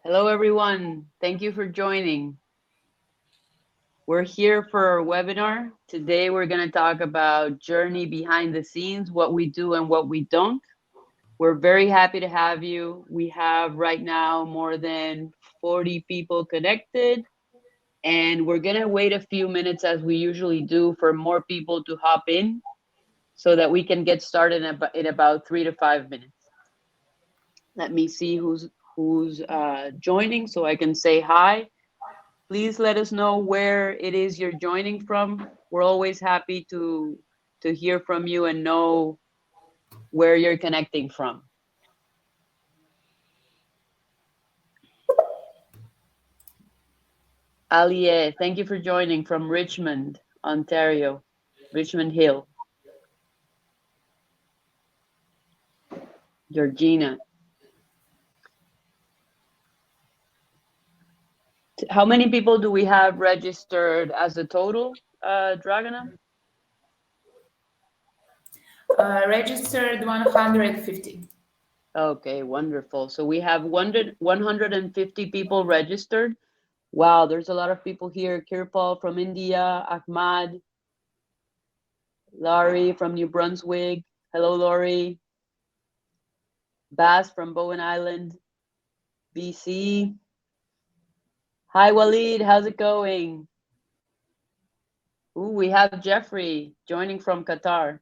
Hello, everyone. Thank you for joining. We're here for our webinar. Today, we're going to talk about Joorney behind the scenes, what we do and what we don't. We're very happy to have you. We have right now more than 40 people connected, and we're going to wait a few minutes as we usually do for more people to hop in so that we can get started in about 3 to 5 minutes. Let me see who's joining so I can say hi. Please let us know where it is you're joining from. We're always happy to hear from you and know where you're connecting from. Alie, thank you for joining from Richmond, Ontario, Richmond Hill. Georgina. How many people do we have registered as a total, Dragana? Registered 150. Okay, wonderful. So we have 150 people registered. Wow, there's a lot of people here. Kirpal from India, Ahmad, Laurie from New Brunswick. Hello, Laurie. Bass from Bowen Island, BC. Hi, Waleed. How's it going? Ooh, we have Jeffrey joining from Qatar.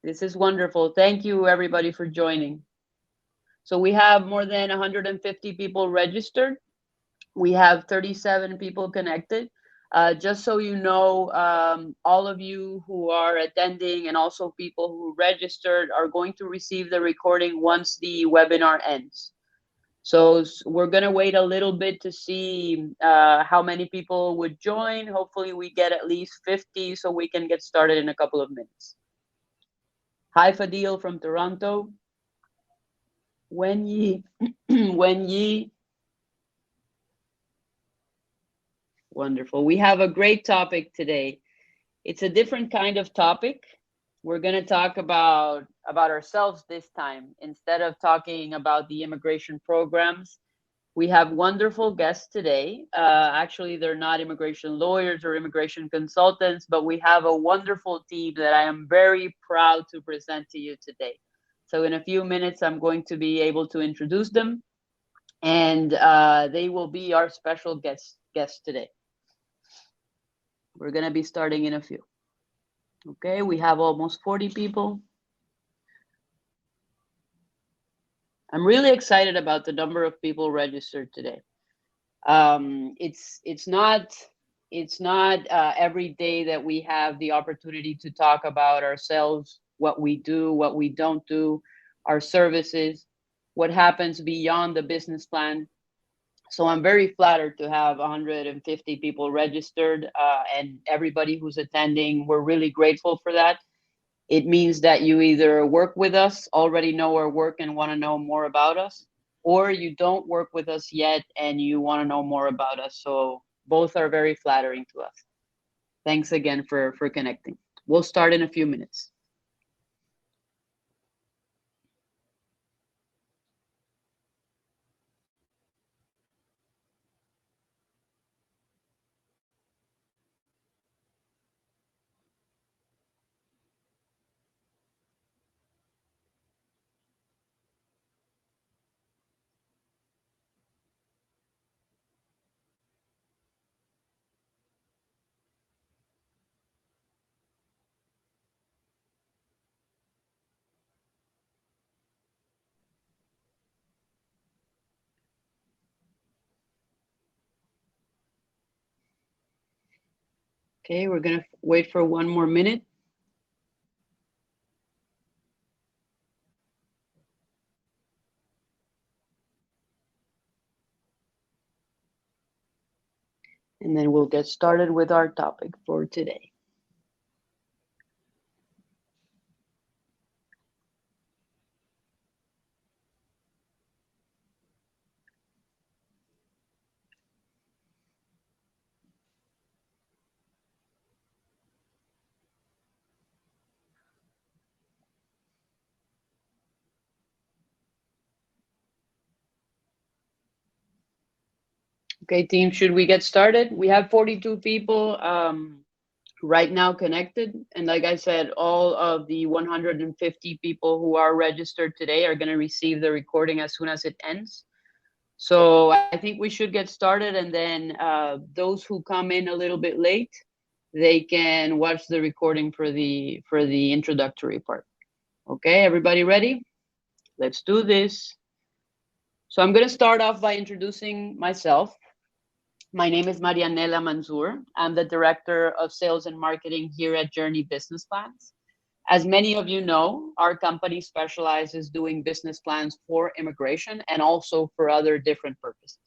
This is wonderful. Thank you, everybody, for joining. So we have more than 150 people registered. We have 37 people connected. Just so you know, all of you who are attending and also people who registered are going to receive the recording once the webinar ends. So we're going to wait a little bit to see how many people would join. Hopefully we get at least 50 so we can get started in a couple of minutes. Hi, Fadil from Toronto. Wen Yi, Wen Yi. Wonderful. We have a great topic today. It's a different kind of topic. We're going to talk about ourselves this time. Instead of talking about the immigration programs, we have wonderful guests today. Actually, they're not immigration lawyers or immigration consultants, but we have a wonderful team that I am very proud to present to you today. So in a few minutes, I'm going to be able to introduce them, and they will be our special guests today. We're going to be starting in a few. Okay, we have almost 40 people. I'm really excited about the number of people registered today. It's not every day that we have the opportunity to talk about ourselves, what we do, what we don't do, our services, what happens beyond the business plan. So I'm very flattered to have 150 people registered, and everybody who's attending. We're really grateful for that. It means that you either work with us, already know our work and want to know more about us, or you don't work with us yet and you want to know more about us. So both are very flattering to us. Thanks again for connecting. We'll start in a few minutes. Okay, we're gonna wait for one more minute. And then we'll get started with our topic for today. Okay, team, should we get started? We have 42 people right now connected. And like I said, all of the 150 people who are registered today are going to receive the recording as soon as it ends. So I think we should get started, and then those who come in a little bit late, they can watch the recording for the introductory part. Okay, everybody ready? Let's do this. So I'm going to start off by introducing myself. My name is Marianella Manzur. I'm the Director of Sales and Marketing here at Joorney Business Plans. As many of you know, our company specializes doing business plans for immigration and also for other different purposes.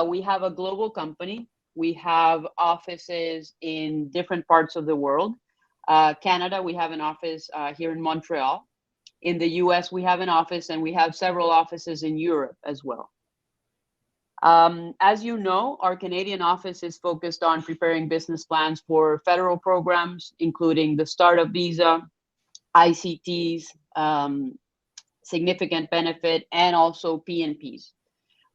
We have a global company. We have offices in different parts of the world. Canada, we have an office here in Montreal. In the US, we have an office, and we have several offices in Europe as well. As you know, our Canadian office is focused on preparing business plans for federal programs, including the startup visa, ICTs, significant benefit, and also PNPs.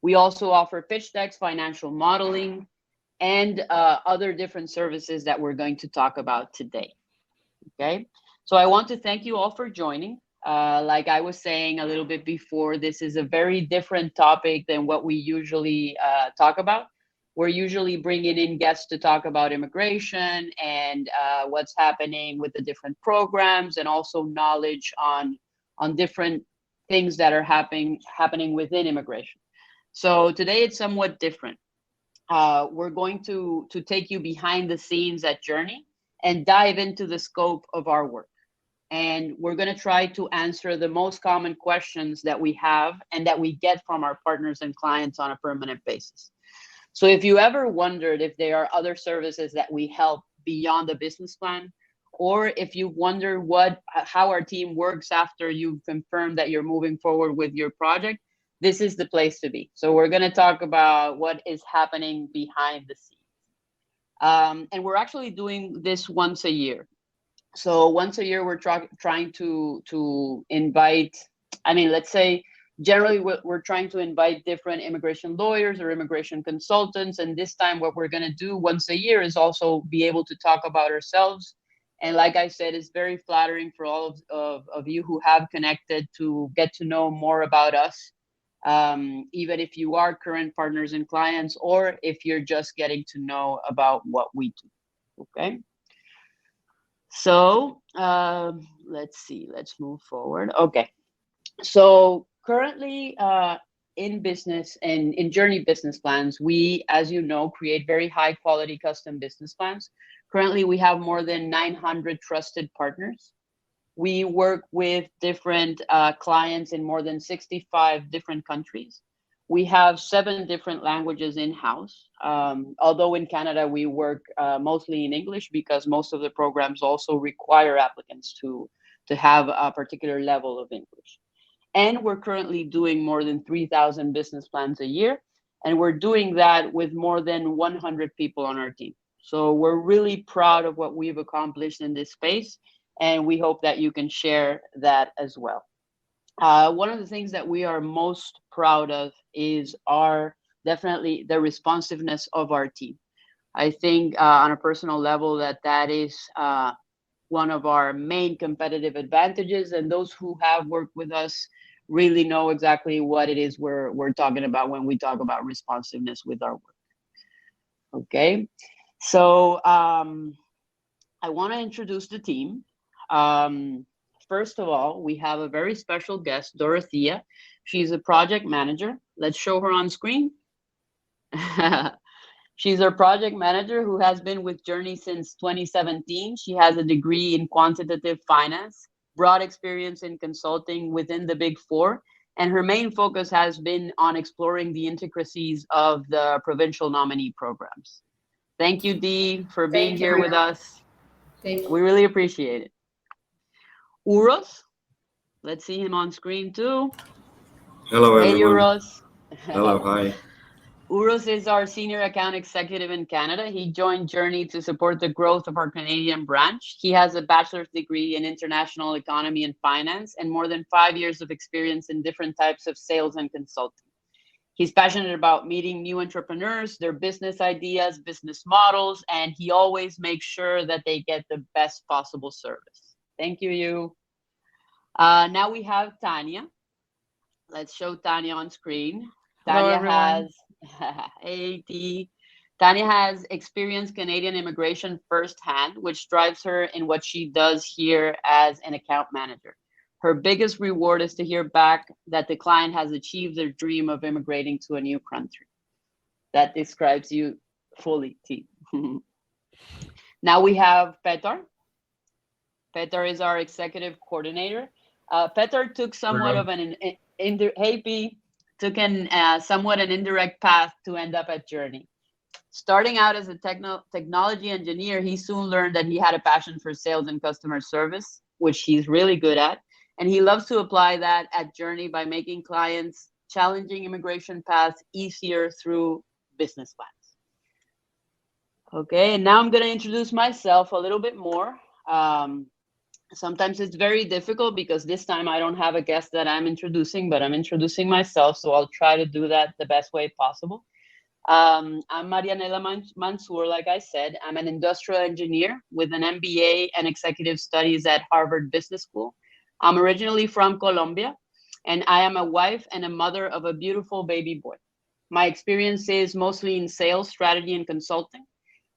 We also offer pitch decks, financial modeling, and other different services that we're going to talk about today. Okay, so I want to thank you all for joining. Like I was saying a little bit before, this is a very different topic than what we usually talk about. We're usually bringing in guests to talk about immigration and what's happening with the different programs, and also knowledge on different things that are happening within immigration. So today it's somewhat different. We're going to take you behind the scenes at Joorney and dive into the scope of our work. And we're going to try to answer the most common questions that we have and that we get from our partners and clients on a permanent basis. So if you ever wondered if there are other services that we help beyond the business plan, or if you wonder how our team works after you've confirmed that you're moving forward with your project, this is the place to be. So we're going to talk about what is happening behind the scenes. And we're actually doing this once a year. So once a year, we're trying to invite, let's say, generally we're trying to invite different immigration lawyers or immigration consultants. And this time, what we're going to do once a year is also be able to talk about ourselves. And like I said, it's very flattering for all of you who have connected to get to know more about us, even if you are current partners and clients, or if you're just getting to know about what we do. Okay. So let's see, let's move forward. Okay. So currently in business and in Joorney Business Plans, we, as you know, create very high quality custom business plans. Currently, we have more than 900 trusted partners. We work with different clients in more than 65 different countries. We have 7 different languages in-house. Although in Canada, we work mostly in English because most of the programs also require applicants to have a particular level of English. And we're currently doing more than 3,000 business plans a year. And we're doing that with more than 100 people on our team. So we're really proud of what we've accomplished in this space. And we hope that you can share that as well. One of the things that we are most proud of is definitely the responsiveness of our team. I think on a personal level that is one of our main competitive advantages, and those who have worked with us really know exactly what it is we're talking about when we talk about responsiveness with our work. Okay, so I want to introduce the team. First of all, we have a very special guest, Dorothea. She's a project manager. Let's show her on screen. She's our project manager who has been with Joorney since 2017. She has a degree in quantitative finance, broad experience in consulting within the Big Four, and her main focus has been on exploring the intricacies of the provincial nominee programs. Thank you, Dee, for being here with us. Thank you. We really appreciate it. Uros, let's see him on screen too. Hello, everyone. Hey, Uros. Hello, hi. Uros is our senior account executive in Canada. He joined Joorney to support the growth of our Canadian branch. He has a bachelor's degree in international economy and finance and more than 5 years of experience in different types of sales and consulting. He's passionate about meeting new entrepreneurs, their business ideas, business models, and he always makes sure that they get the best possible service. Thank you. Now we have Tanya. Let's show Tanya on screen. Hello, Tanya everyone. has, hey T. Tanya has experienced Canadian immigration firsthand, which drives her in what she does here as an account manager. Her biggest reward is to hear back that the client has achieved their dream of immigrating to a new country. That describes you fully, T. Now we have Petar. Petar is our executive coordinator. Petar took somewhat of an somewhat an indirect path to end up at Joorney. Starting out as a technology engineer, he soon learned that he had a passion for sales and customer service, which he's really good at. And he loves to apply that at Joorney by making clients' challenging immigration paths easier through business plans. Okay, and now I'm going to introduce myself a little bit more. Sometimes it's very difficult because this time I don't have a guest that I'm introducing, but I'm introducing myself, so I'll try to do that the best way possible. I'm Marianella Manzur, like I said. I'm an industrial engineer with an MBA and executive studies at Harvard Business School. I'm originally from Colombia, and I am a wife and a mother of a beautiful baby boy. My experience is mostly in sales, strategy, and consulting.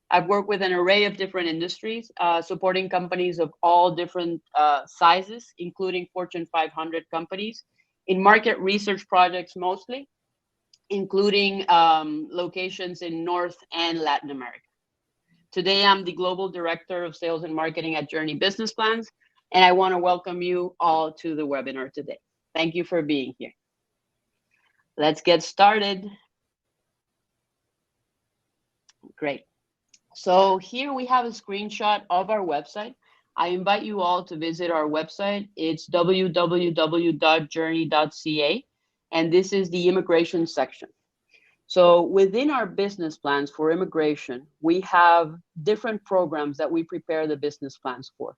I've worked with an array of different industries, supporting companies of all different sizes, including Fortune 500 companies, in market research projects mostly, including locations in North and Latin America. Today, I'm the Global Director of Sales and Marketing at Joorney Business Plans, and I want to welcome you all to the webinar today. Thank you for being here. Let's get started. Great. So here we have a screenshot of our website. I invite you all to visit our website. It's www.joorney.ca, and this is the immigration section. So within our business plans for immigration, we have different programs that we prepare the business plans for.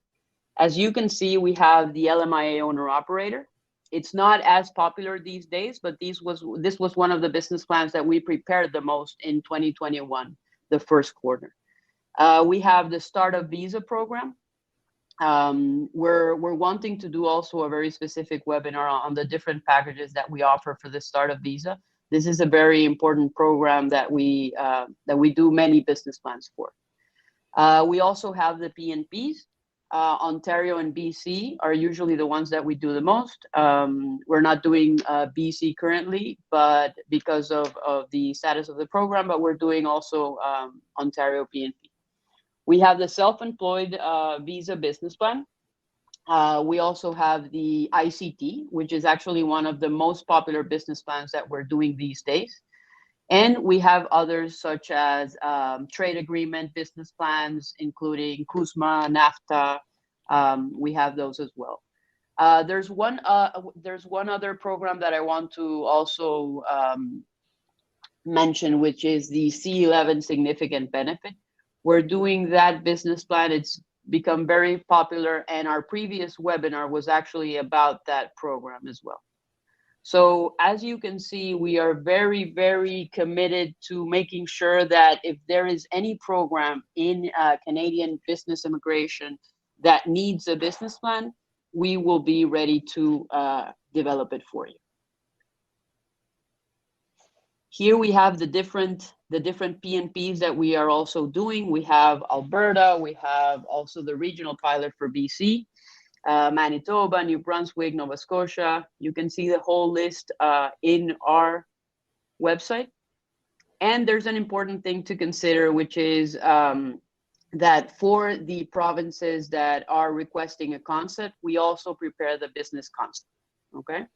As you can see, we have the LMIA owner-operator. It's not as popular these days, but this was one of the business plans that we prepared the most in 2021, the first quarter. We have the startup visa program. We're wanting to do also a very specific webinar on the different packages that we offer for the startup visa. This is a very important program that we do many business plans for. We also have the PNPs. Ontario and BC are usually the ones that we do the most. We're not doing BC currently, but because of the status of the program, but we're doing also Ontario PNP. We have the self-employed visa business plan. We also have the ICT, which is actually one of the most popular business plans that we're doing these days. And we have others such as trade agreement business plans, including CUSMA, NAFTA. We have those as well. There's one other program that I want to also mention, which is the C11 significant benefit. We're doing that business plan. It's become very popular, and our previous webinar was actually about that program as well. So as you can see, we are very, very committed to making sure that if there is any program in Canadian business immigration that needs a business plan, we will be ready to develop it for you. Here we have the different PNPs that we are also doing. We have Alberta, we have also the regional pilot for BC, Manitoba, New Brunswick, Nova Scotia. You can see the whole list in our website. And there's an important thing to consider, which is that for the provinces that are requesting a concept, we also prepare the business concept, okay?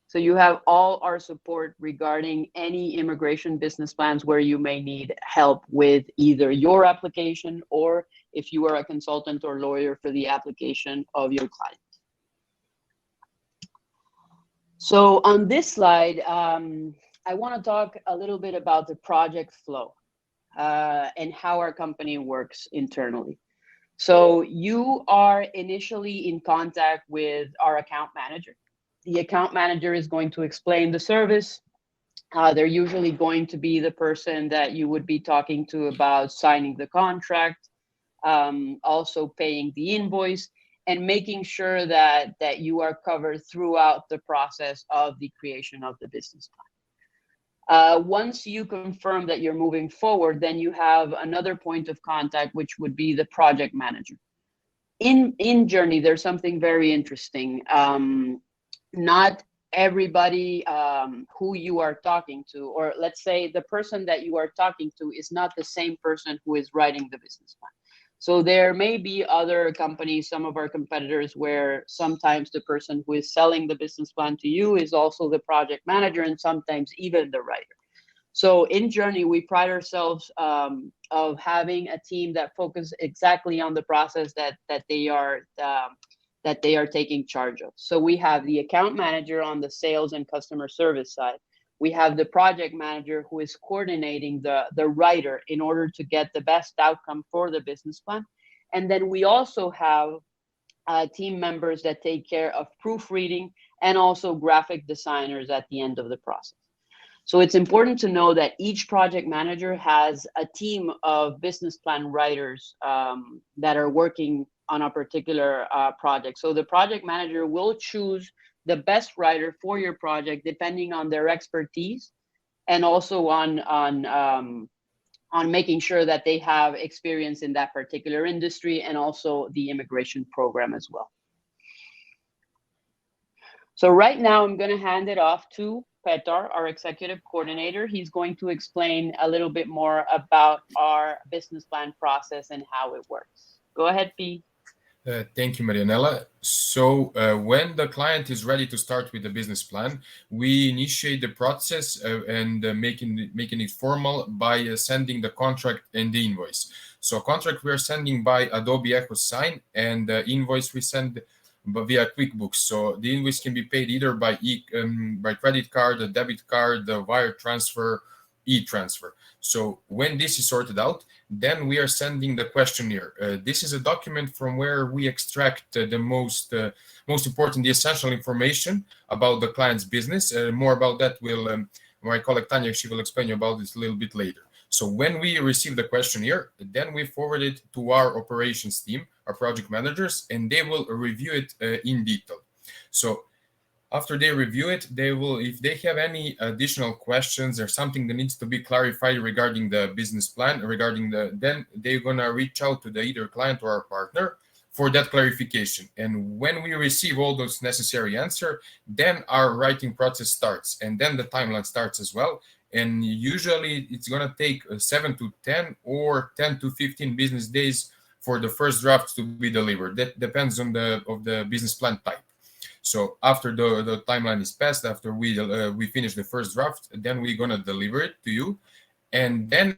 So you have all our support regarding any immigration business plans where you may need help with either your application or if you are a consultant or lawyer for the application of your client. So on this slide, I want to talk a little bit about the project flow and how our company works internally. So you are initially in contact with our account manager. The account manager is going to explain the service, They're usually going to be the person that you would be talking to about signing the contract, also paying the invoice, and making sure that you are covered throughout the process of the creation of the business plan. Once you confirm that you're moving forward, then you have another point of contact, which would be the project manager. In Joorney, there's something very interesting. Not everybody who you are talking to, or let's say the person that you are talking to, is not the same person who is writing the business plan. So there may be other companies, some of our competitors, where sometimes the person who is selling the business plan to you is also the project manager, and sometimes even the writer. So in Joorney, we pride ourselves of having a team that focuses exactly on the process that they are taking charge of. So we have the account manager on the sales and customer service side. We have the project manager who is coordinating the writer in order to get the best outcome for the business plan. And then we also have team members that take care of proofreading and also graphic designers at the end of the process. So it's important to know that each project manager has a team of business plan writers that are working on a particular project. So the project manager will choose the best writer for your project depending on their expertise, and also on making sure that they have experience in that particular industry, and also the immigration program as well. So right now I'm going to hand it off to Petar, our executive coordinator. He's going to explain a little bit more about our business plan process and how it works. Go ahead, P. Thank you, Marianella. So when the client is ready to start with the business plan, we initiate the process and making it formal by sending the contract and the invoice. So contract we are sending by Adobe EchoSign, and the invoice we send via QuickBooks. So the invoice can be paid either by credit card, a debit card, a wire transfer, e-transfer. So when this is sorted out, then we are sending the questionnaire. This is a document from where we extract the most important, the essential information about the client's business. More about that will my colleague Tanya, she will explain you about this a little bit later. So when we receive the questionnaire, then we forward it to our operations team, our project managers, and they will review it in detail. So after they review it, they will, if they have any additional questions or something that needs to be clarified regarding the business plan, then they're gonna reach out to the either client or our partner for that clarification. And when we receive all those necessary answers, then our writing process starts, and then the timeline starts as well. And usually it's gonna take 7 to 10 or 10 to 15 business days for the first draft to be delivered. That depends on the business plan type. So after the timeline is passed, after we finish the first draft, then we're gonna deliver it to you, and then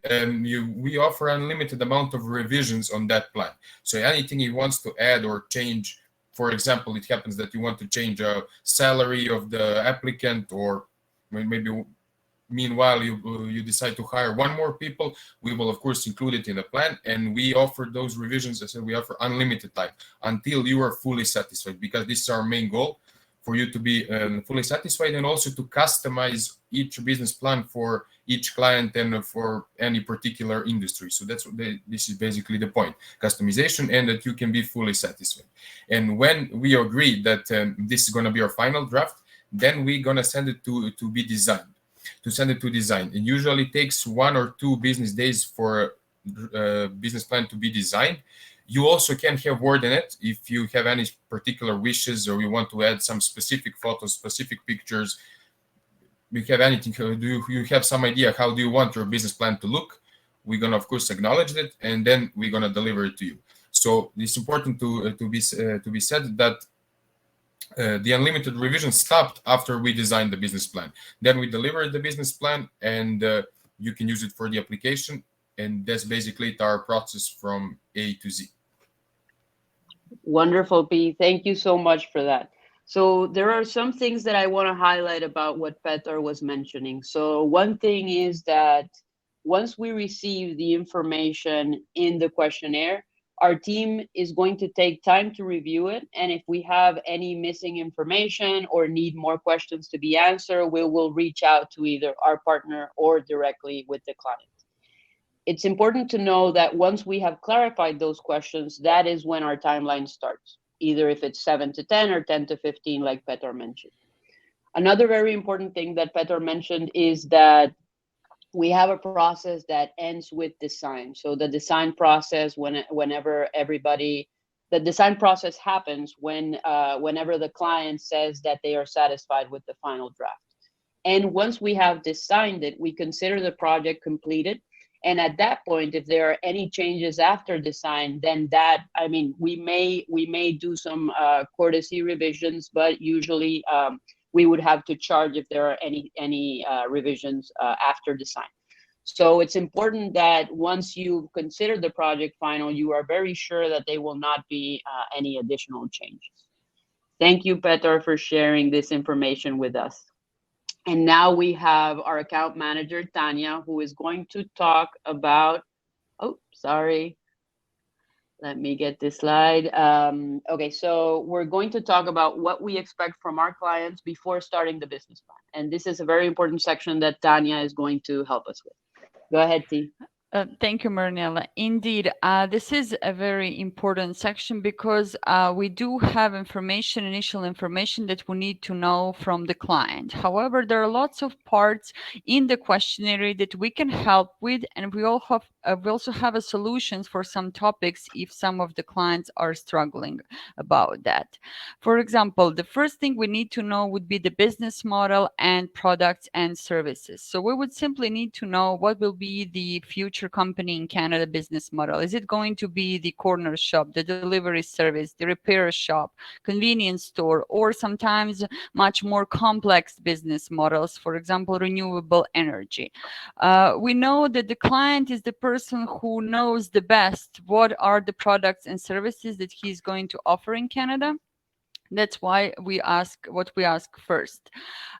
we offer unlimited amount of revisions on that plan. So anything you want to add or change, for example, it happens that you want to change a salary of the applicant, or maybe meanwhile you decide to hire one more people, we will of course include it in the plan, and we offer those revisions. I said we offer unlimited time until you are fully satisfied, because this is our main goal, for you to be fully satisfied, and also to customize each business plan for each client and for any particular industry. So that's what this is basically the point, customization, and that you can be fully satisfied. And when we agree that this is going to be our final draft, then we're going to send it to be designed. It usually takes 1 or 2 business days for a business plan to be designed. You also can have word in it if you have any particular wishes, or you want to add some specific photos, specific pictures. You have anything, do you have some idea how do you want your business plan to look? We're gonna of course acknowledge it, and then we're gonna deliver it to you. So it's important to be said that the unlimited revision stopped after we designed the business plan. Then we delivered the business plan, and you can use it for the application, and that's basically our process from A to Z. Wonderful, P. Thank you so much for that. So there are some things that I want to highlight about what Petar was mentioning. So one thing is that once we receive the information in the questionnaire, Our team is going to take time to review it, and if we have any missing information or need more questions to be answered, we will reach out to either our partner or directly with the client. It's important to know that once we have clarified those questions, that is when our timeline starts, either if it's 7 to 10 or 10 to 15, like Petar mentioned. Another very important thing that Petar mentioned is that we have a process that ends with design. So the design process, the design process happens whenever the client says that they are satisfied with the final draft. And once we have designed it, we consider the project completed. And at that point, if there are any changes after design, then we may do some courtesy revisions, but usually we would have to charge if there are any revisions after design. So it's important that once you consider the project final, you are very sure that there will not be any additional changes. Thank you, Petar, for sharing this information with us. And now we have our account manager, Tanya, who is going to talk about, let me get this slide. Okay, so we're going to talk about what we expect from our clients before starting the business plan. And this is a very important section that Tanya is going to help us with. Go ahead, T. Thank you, Marianella. Indeed, this is a very important section because we do have initial information that we need to know from the client. However, there are lots of parts in the questionnaire that we can help with, and we also have solutions for some topics if some of the clients are struggling about that. For example, the first thing we need to know would be the business model and products and services. So we would simply need to know what will be the future company in Canada business model. Is it going to be the corner shop, the delivery service, the repair shop, convenience store, or sometimes much more complex business models, for example, renewable energy? We know that the client is the person who knows the best what are the products and services that he's going to offer in Canada. That's why we ask what we ask first.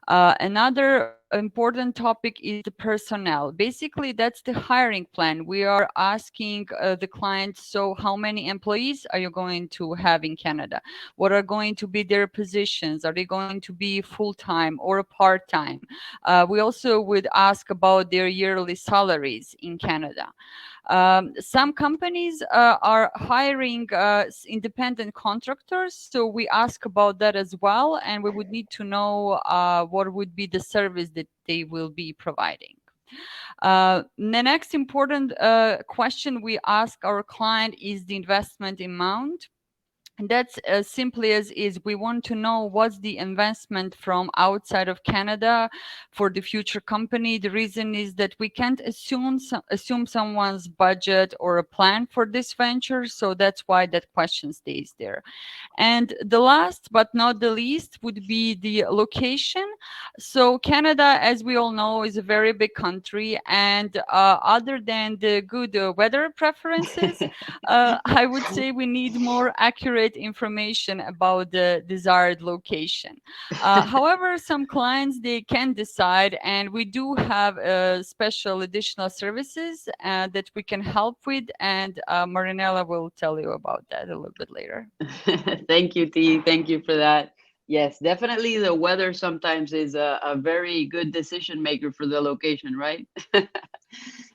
Another important topic is the personnel. Basically, that's the hiring plan. We are asking the client, so how many employees are you going to have in Canada? What are going to be their positions? Are they going to be full-time or part-time? We also would ask about their yearly salaries in Canada. Some companies are hiring independent contractors, so we ask about that as well, and we would need to know what would be the service that they will be providing. The next important question we ask our client is the investment amount. And that's as simply as is we want to know what's the investment from outside of Canada for the future company. The reason is that we can't assume someone's budget or a plan for this venture, so that's why that question stays there. And the last but not the least would be the location. So Canada, as we all know, is a very big country, and other than the good weather preferences, I would say we need more accurate information about the desired location. However, some clients, they can decide, and we do have special additional services that we can help with, and Marianella will tell you about that a little bit later. Thank you, T. Thank you for that. Yes, definitely the weather sometimes is a very good decision maker for the location, right?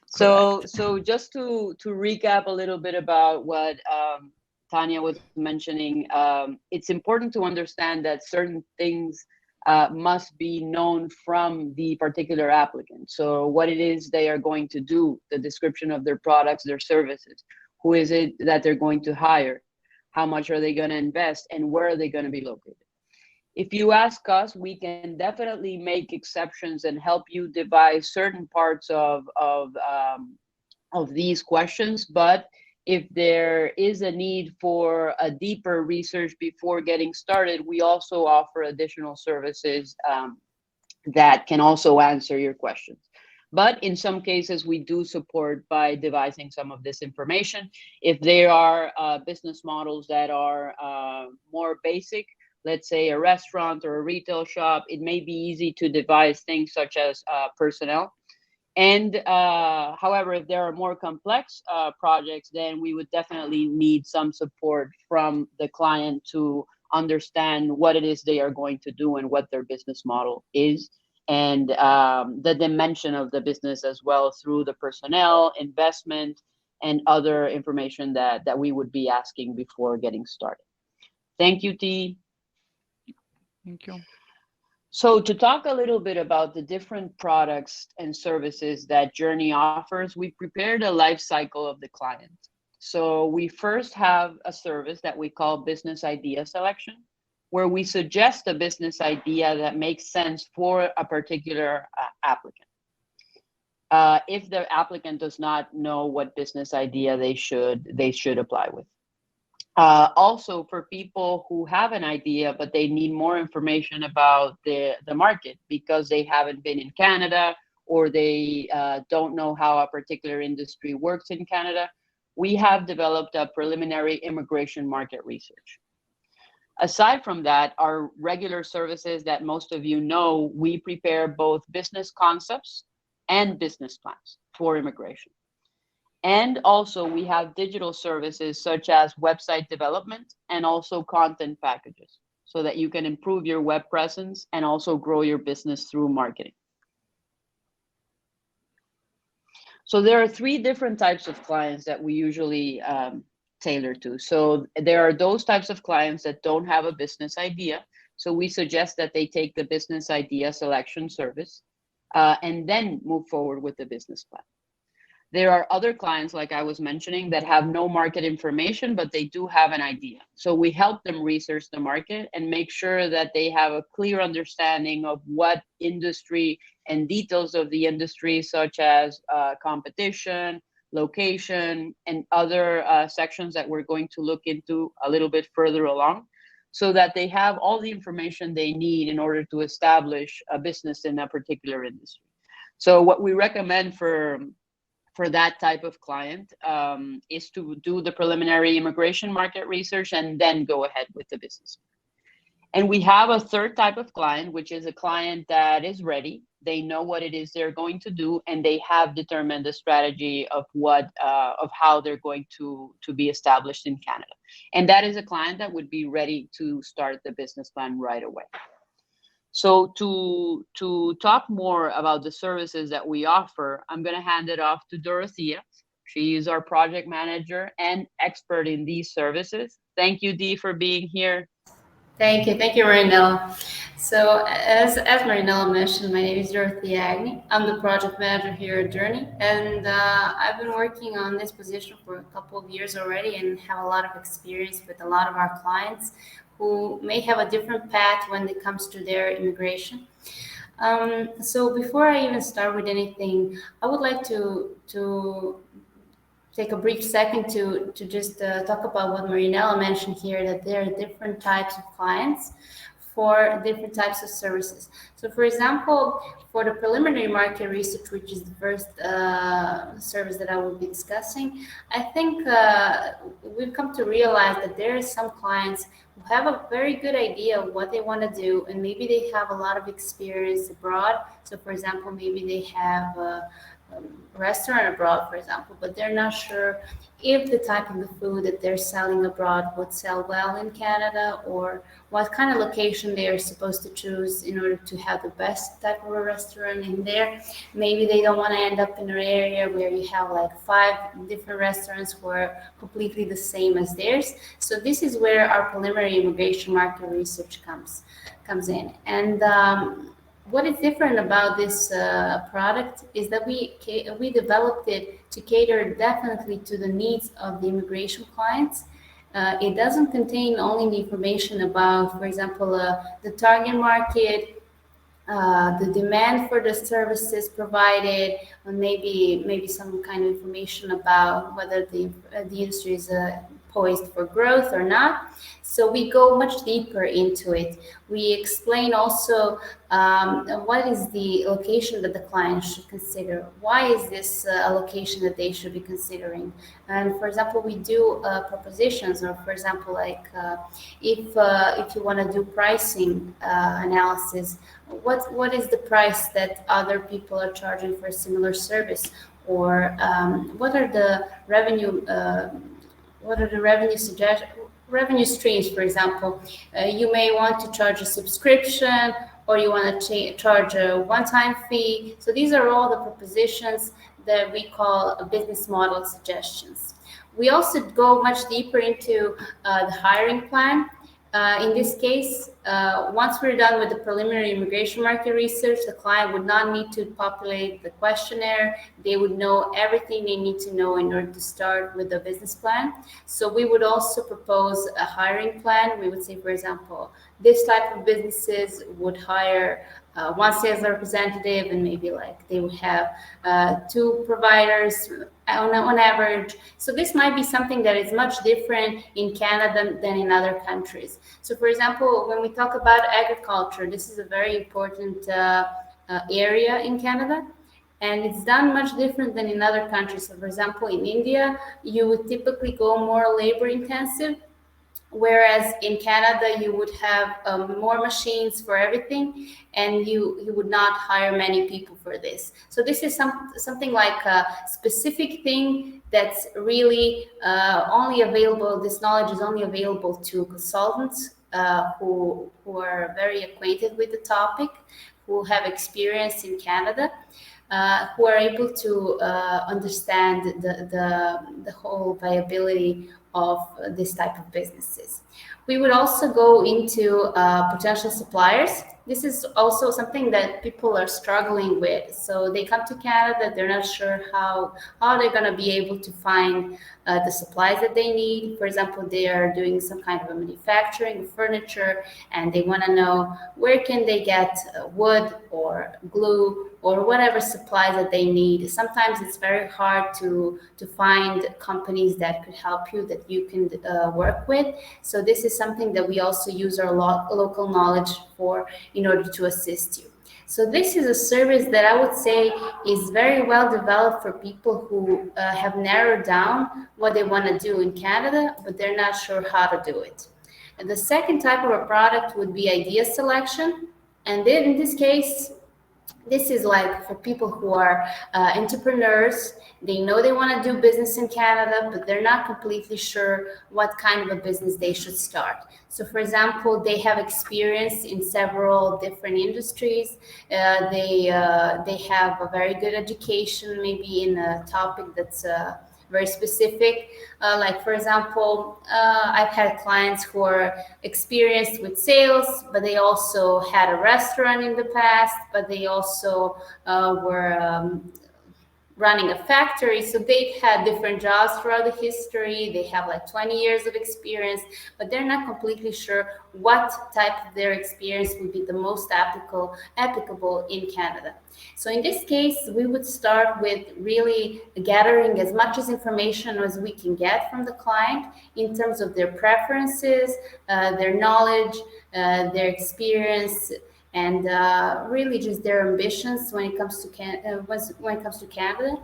So just to recap a little bit about what Tanya was mentioning, it's important to understand that certain things must be known from the particular applicant. So what it is they are going to do, the description of their products, their services, who is it that they're going to hire, how much are they going to invest, and where are they going to be located. If you ask us, we can definitely make exceptions and help you devise certain parts of these questions. But if there is a need for a deeper research before getting started, we also offer additional services that can also answer your questions. But in some cases, we do support by devising some of this information. If there are business models that are more basic, let's say a restaurant or a retail shop, it may be easy to devise things such as personnel. And however, if there are more complex projects, then we would definitely need some support from the client to understand what it is they are going to do and what their business model is, and the dimension of the business as well, through the personnel, investment, and other information that we would be asking before getting started. Thank you, T. Thank you. So to talk a little bit about the different products and services that Joorney offers, we prepared a life cycle of the client. So we first have a service that we call business idea selection, where we suggest a business idea that makes sense for a particular applicant. If the applicant does not know what business idea they should apply with. Also, for people who have an idea, but they need more information about the market because they haven't been in Canada, or they don't know how a particular industry works in Canada, we have developed a preliminary immigration market research. Aside from that, our regular services that most of you know, we prepare both business concepts and business plans for immigration. And also we have digital services such as website development and also content packages, so that you can improve your web presence and also grow your business through marketing. So there are three different types of clients that we usually tailor to. So there are those types of clients that don't have a business idea. So we suggest that they take the business idea selection service and then move forward with the business plan. There are other clients, like I was mentioning, that have no market information, but they do have an idea. So we help them research the market and make sure that they have a clear understanding of what industry and details of the industry, such as competition, location, and other sections that we're going to look into a little bit further along, so that they have all the information they need in order to establish a business in a particular industry. So what we recommend for that type of client is to do the preliminary immigration market research and then go ahead with the business. And we have a third type of client, which is a client that is ready. They know what it is they're going to do, and they have determined the strategy of how they're going to be established in Canada. And that is a client that would be ready to start the business plan right away. So to talk more about the services that we offer, I'm going to hand it off to Dorothea. She is our project manager and expert in these services. Thank you, Dee, for being here. Thank you, Marianella. So as Marianella mentioned, my name is Dorothea Agni. I'm the project manager here at Joorney, and I've been working on this position for a couple of years already and have a lot of experience with a lot of our clients who may have a different path when it comes to their immigration. So before I even start with anything, I would like to take a brief second to just talk about what Marianella mentioned here, that there are different types of clients for different types of services. So for example, for the preliminary market research, which is the first service that I will be discussing, I think we've come to realize that there are some clients who have a very good idea of what they want to do, and maybe they have a lot of experience abroad. So for example, maybe they have a restaurant abroad, for example, but they're not sure if the type of the food that they're selling abroad would sell well in Canada, or what kind of location they are supposed to choose in order to have the best type of a restaurant in there. Maybe they don't want to end up in an area where you have like 5 different restaurants who are completely the same as theirs. So this is where our preliminary immigration market research comes in. And what is different about this product is that we developed it to cater definitely to the needs of the immigration clients. It doesn't contain only the information about, for example, the target market, the demand for the services provided, or maybe some kind of information about whether the industry is poised for growth or not. So we go much deeper into it. We explain also what is the location that the client should consider. Why is this a location that they should be considering? And for example, we do propositions, or for example, like if you want to do pricing analysis, what is the price that other people are charging for a similar service, or what are the revenue streams, for example. You may want to charge a subscription, or you want to charge a one-time fee. So these are all the propositions that we call business model suggestions. We also go much deeper into the hiring plan. In this case, once we're done with the preliminary immigration market research, the client would not need to populate the questionnaire. They would know everything they need to know in order to start with the business plan. So we would also propose a hiring plan. We would say, for example, this type of businesses would hire one sales representative, and maybe like they would have 2 providers on average. So this might be something that is much different in Canada than in other countries. So for example, when we talk about agriculture, this is a very important area in Canada, and it's done much different than in other countries. So for example, in India, you would typically go more labor intensive, whereas in Canada you would have more machines for everything, and you would not hire many people for this. So this is something like a specific thing that's really only available. This knowledge is only available to consultants who are very acquainted with the topic, who have experience in Canada, who are able to understand the whole viability of this type of businesses. We would also go into potential suppliers. This is also something that people are struggling with. So they come to Canada, they're not sure how they're going to be able to find the supplies that they need. For example, they are doing some kind of a manufacturing of furniture, and they want to know where can they get wood or glue or whatever supplies that they need. Sometimes it's very hard to find companies that could help you, that you can work with. So this is something that we also use our local knowledge for in order to assist you. So this is a service that I would say is very well developed for people who have narrowed down what they want to do in Canada, but they're not sure how to do it. And the second type of a product would be idea selection. And then in this case, this is like for people who are entrepreneurs. They know they want to do business in Canada, but they're not completely sure what kind of a business they should start. So for example, they have experience in several different industries. They have a very good education, maybe in a topic that's very specific. Like for example, I've had clients who are experienced with sales, but they also had a restaurant in the past, but they also were running a factory. So they've had different jobs throughout the history. They have like 20 years of experience, but they're not completely sure what type of their experience would be the most applicable in Canada. So in this case, we would start with really gathering as much as information as we can get from the client in terms of their preferences, their knowledge, their experience, and really just their ambitions when it comes to Canada.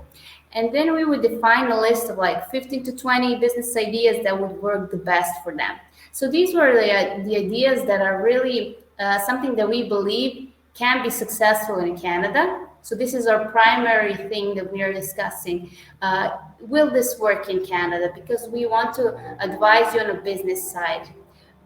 And then we would define a list of like 15 to 20 business ideas that would work the best for them. So these were the ideas that are really something that we believe can be successful in Canada. So this is our primary thing that we are discussing. Will this work in Canada? Because we want to advise you on a business side.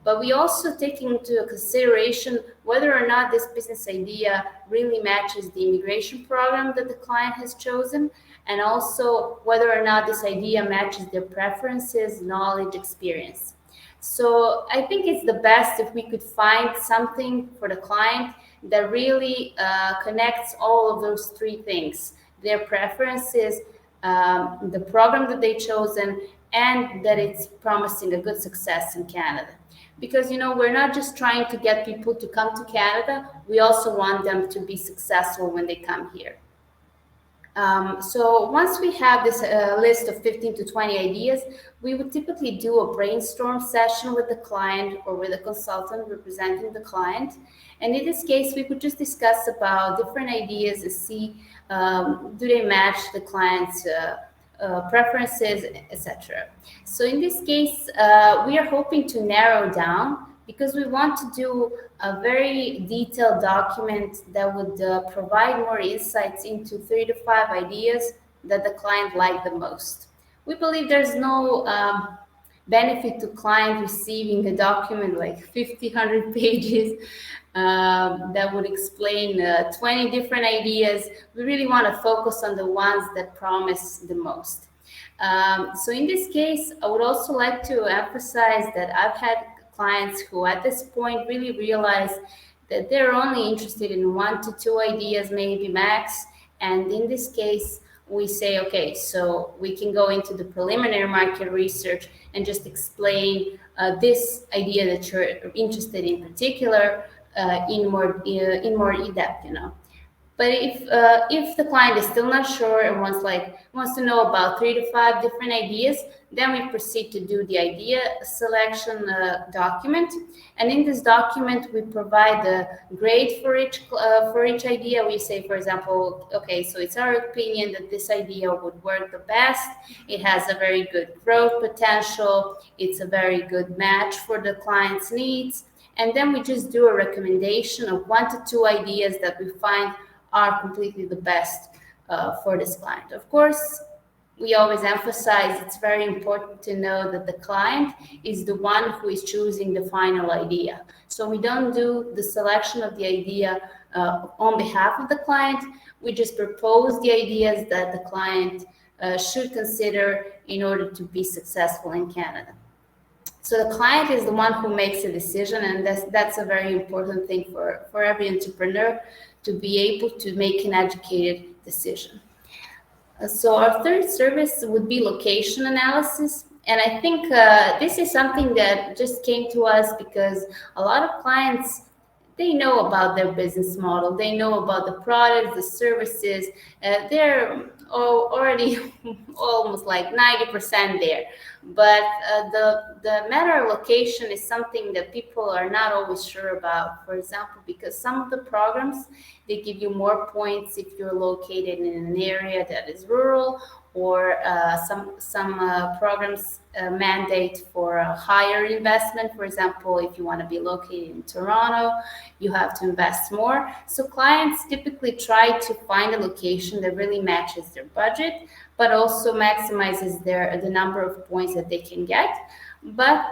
But we also take into consideration whether or not this business idea really matches the immigration program that the client has chosen, and also whether or not this idea matches their preferences, knowledge, experience. So I think it's the best if we could find something for the client that really connects all of those three things: their preferences, the program that they've chosen, and that it's promising a good success in Canada. Because, you know, we're not just trying to get people to come to Canada, we also want them to be successful when they come here. So once we have this list of 15 to 20 ideas, we would typically do a brainstorm session with the client or with a consultant representing the client. And in this case, we could just discuss about different ideas and see do they match the client's preferences, etc. So in this case, we are hoping to narrow down because we want to do a very detailed document that would provide more insights into 3 to 5 ideas that the client liked the most. We believe there's no benefit to client receiving a document like 50, 100 pages that would explain 20 different ideas. We really want to focus on the ones that promise the most. So in this case, I would also like to emphasize that I've had clients who at this point really realize that they're only interested in 1 to 2 ideas, maybe max. And in this case, we say, okay, so we can go into the preliminary market research and just explain this idea that you're interested in particular in more in-depth, But if the client is still not sure and wants to know about 3 to 5 different ideas, then we proceed to do the idea selection document. And in this document, we provide the grade for each idea. We say, for example, okay, so it's our opinion that this idea would work the best. It has a very good growth potential. It's a very good match for the client's needs. And then we just do a recommendation of 1 to 2 ideas that we find are completely the best for this client. Of course, we always emphasize it's very important to know that the client is the one who is choosing the final idea. So we don't do the selection of the idea on behalf of the client. We just propose the ideas that the client should consider in order to be successful in Canada. So the client is the one who makes a decision, and that's a very important thing for every entrepreneur, to be able to make an educated decision. So our third service would be location analysis. And I think this is something that just came to us because a lot of clients, they know about their business model. They know about the products, the services. They're already almost like 90% there. But the matter of location is something that people are not always sure about. For example, because some of the programs, they give you more points if you're located in an area that is rural, or some programs mandate for a higher investment. For example, if you want to be located in Toronto, you have to invest more. So clients typically try to find a location that really matches their budget, but also maximizes the number of points that they can get. But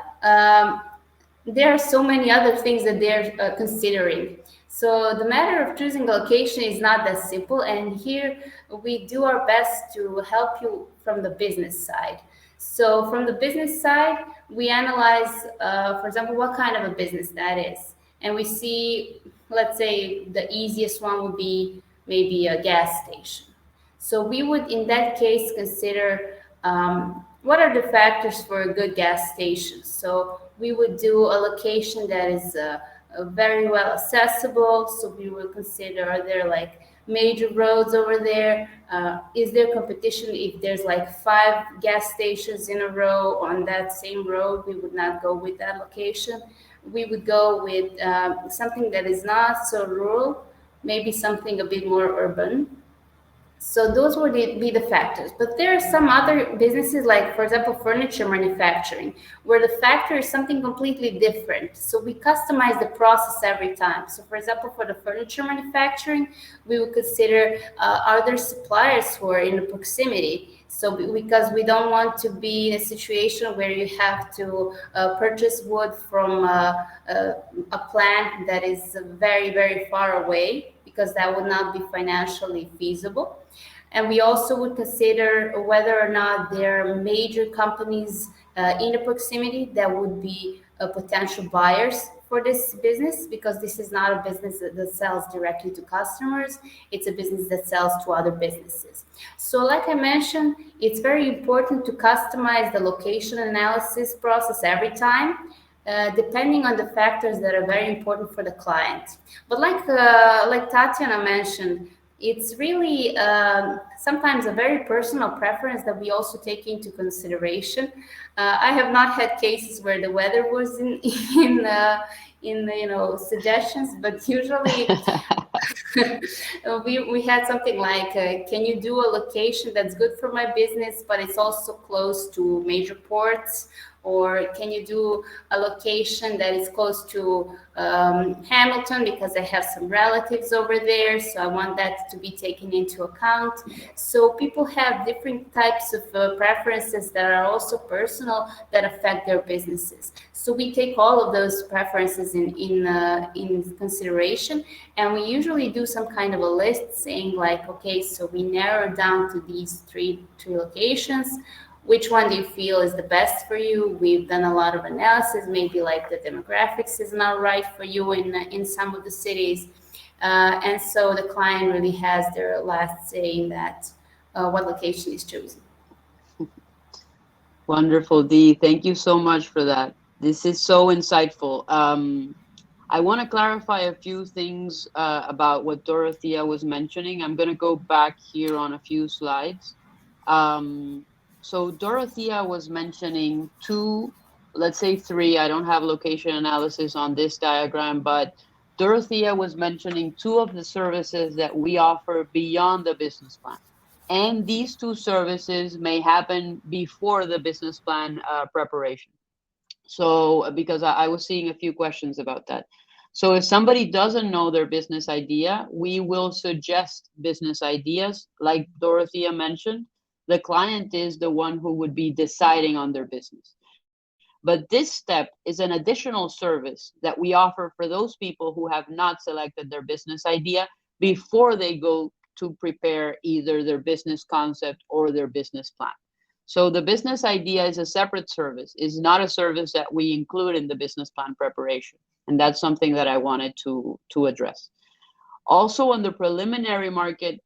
there are so many other things that they're considering. So the matter of choosing a location is not that simple. And here we do our best to help you from the business side. So from the business side, we analyze, for example, what kind of a business that is. And we see, let's say the easiest one would be maybe a gas station. So we would, in that case, consider what are the factors for a good gas station. So we would do a location that is very well accessible. So we would consider, are there like major roads over there? Is there competition? If there's like 5 gas stations in a row on that same road, we would not go with that location. We would go with something that is not so rural, maybe something a bit more urban. So those would be the factors. But there are some other businesses, like, for example, furniture manufacturing, where the factor is something completely different. So we customize the process every time. So, for example, for the furniture manufacturing, we would consider are there suppliers who are in the proximity? So because we don't want to be in a situation where you have to purchase wood from a plant that is very, very far away, because that would not be financially feasible. And we also would consider whether or not there are major companies in the proximity that would be potential buyers for this business, because this is not a business that sells directly to customers. It's a business that sells to other businesses. So like I mentioned, it's very important to customize the location analysis process every time, depending on the factors that are very important for the client. But like Tatiana mentioned, it's really sometimes a very personal preference that we also take into consideration. I have not had cases where the weather was in the, suggestions, but usually we had something like, can you do a location that's good for my business, but it's also close to major ports? Or can you do a location that is close to Hamilton because I have some relatives over there, so I want that to be taken into account. So people have different types of preferences that are also personal that affect their businesses. So we take all of those preferences in consideration, and we usually do some kind of a list saying like, okay, so we narrow down to these three locations. Which one do you feel is the best for you? We've done a lot of analysis, maybe like the demographics is not right for you in some of the cities. And so the client really has their last say in that, what location is chosen. Wonderful, Dee. Thank you so much for that. This is so insightful. I want to clarify a few things about what Dorothea was mentioning. I'm going to go back here on a few slides. So Dorothea was mentioning two, let's say three. I don't have location analysis on this diagram, but Dorothea was mentioning two of the services that we offer beyond the business plan. And these two services may happen before the business plan preparation. So, because I was seeing a few questions about that. So if somebody doesn't know their business idea, we will suggest business ideas, like Dorothea mentioned. The client is the one who would be deciding on their business. But this step is an additional service that we offer for those people who have not selected their business idea before they go to prepare either their business concept or their business plan. So the business idea is a separate service, is not a service that we include in the business plan preparation. And that's something that I wanted to address. Also on the preliminary market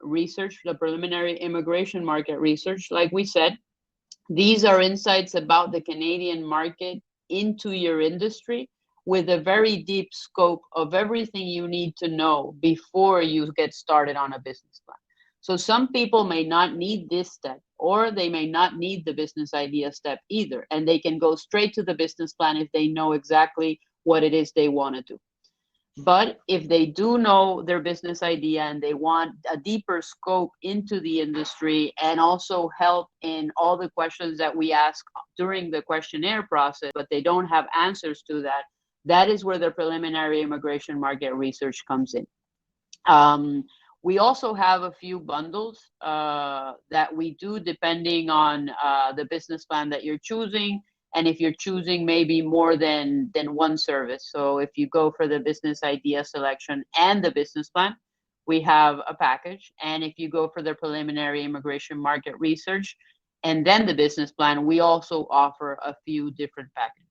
research, the preliminary immigration market research, like we said, these are insights about the Canadian market into your industry with a very deep scope of everything you need to know before you get started on a business plan. So some people may not need this step, or they may not need the business idea step either, and they can go straight to the business plan if they know exactly what it is they want to do. But if they do know their business idea and they want a deeper scope into the industry and also help in all the questions that we ask during the questionnaire process, but they don't have answers to that, that is where the preliminary immigration market research comes in. We also have a few bundles that we do depending on the business plan that you're choosing, and if you're choosing maybe more than one service. So if you go for the business idea selection and the business plan, we have a package. And if you go for the preliminary immigration market research and then the business plan, we also offer a few different packages.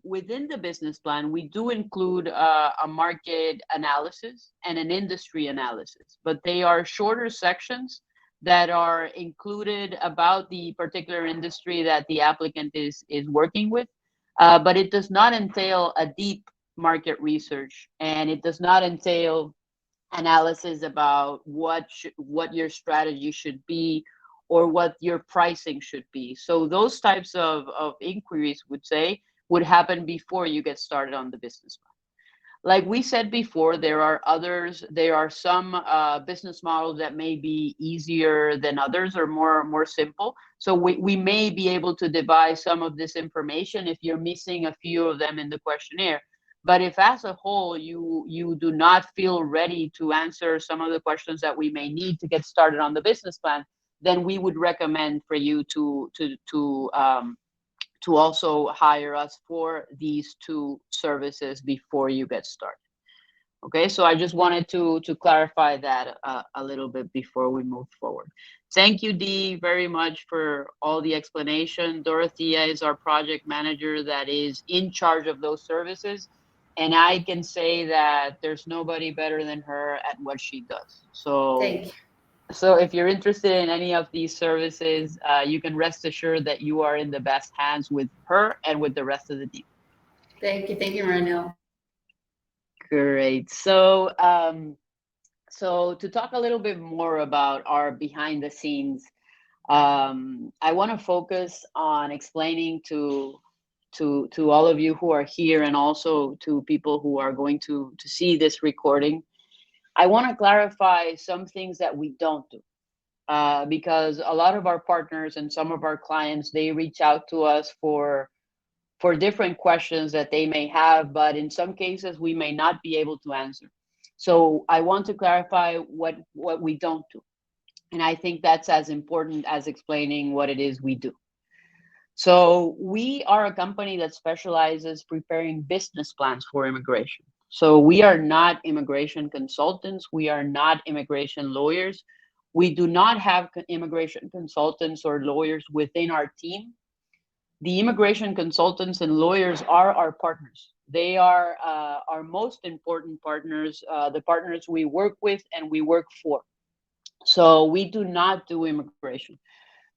Within the business plan, we do include a market analysis and an industry analysis, but they are shorter sections that are included about the particular industry that the applicant is working with, but it does not entail a deep market research, and it does not entail analysis about what your strategy should be or what your pricing should be. So those types of inquiries would happen before you get started on the business plan. Like we said before, there are some business models that may be easier than others or more simple. So we may be able to devise some of this information if you're missing a few of them in the questionnaire. But if as a whole you do not feel ready to answer some of the questions that we may need to get started on the business plan, then we would recommend for you to also hire us for these two services before you get started. Okay, so I just wanted to clarify that a little bit before we move forward. Thank you, Dee, very much for all the explanation. Dorothea is our project manager that is in charge of those services. And I can say that there's nobody better than her at what she does. Thank you. So if you're interested in any of these services, you can rest assured that you are in the best hands with her and with the rest of the team. Thank you, Marianella. Great. So So to talk a little bit more about our behind the scenes, I want to focus on explaining to all of you who are here and also to people who are going to see this recording. I want to clarify some things that we don't do. Because a lot of our partners and some of our clients, they reach out to us for different questions that they may have, but in some cases we may not be able to answer. So I want to clarify what we don't do. And I think that's as important as explaining what it is we do. So we are a company that specializes preparing business plans for immigration. So we are not immigration consultants. We are not immigration lawyers. We do not have immigration consultants or lawyers within our team. The immigration consultants and lawyers are our partners. They are our most important partners, the partners we work with and we work for. So we do not do immigration.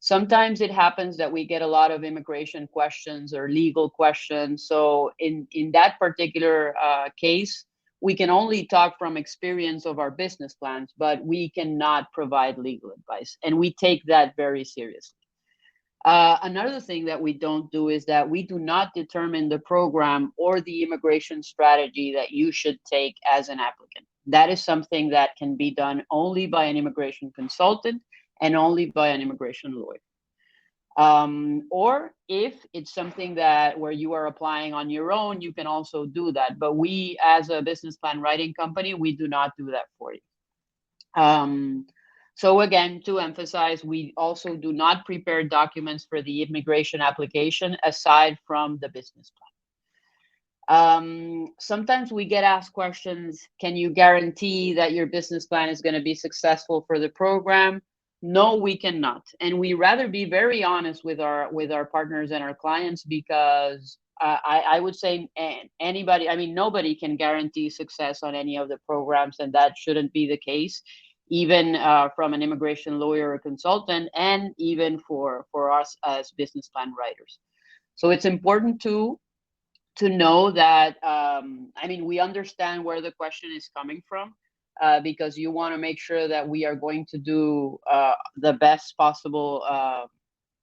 Sometimes it happens that we get a lot of immigration questions or legal questions. So in that particular case, we can only talk from experience of our business plans, but we cannot provide legal advice. And we take that very seriously. Another thing that we don't do is that we do not determine the program or the immigration strategy that you should take as an applicant. That is something that can be done only by an immigration consultant and only by an immigration lawyer. Or if it's something that where you are applying on your own, you can also do that. But we, as a business plan writing company, we do not do that for you. So again, to emphasize, we also do not prepare documents for the immigration application aside from the business plan. Sometimes we get asked questions, can you guarantee that your business plan is going to be successful for the program? No, we cannot. And we rather be very honest with our partners and our clients because I would say anybody, I mean, nobody can guarantee success on any of the programs, and that shouldn't be the case, even from an immigration lawyer or consultant, and even for us as business plan writers. So it's important to know that, I mean, we understand where the question is coming from, because you want to make sure that we are going to do the best possible,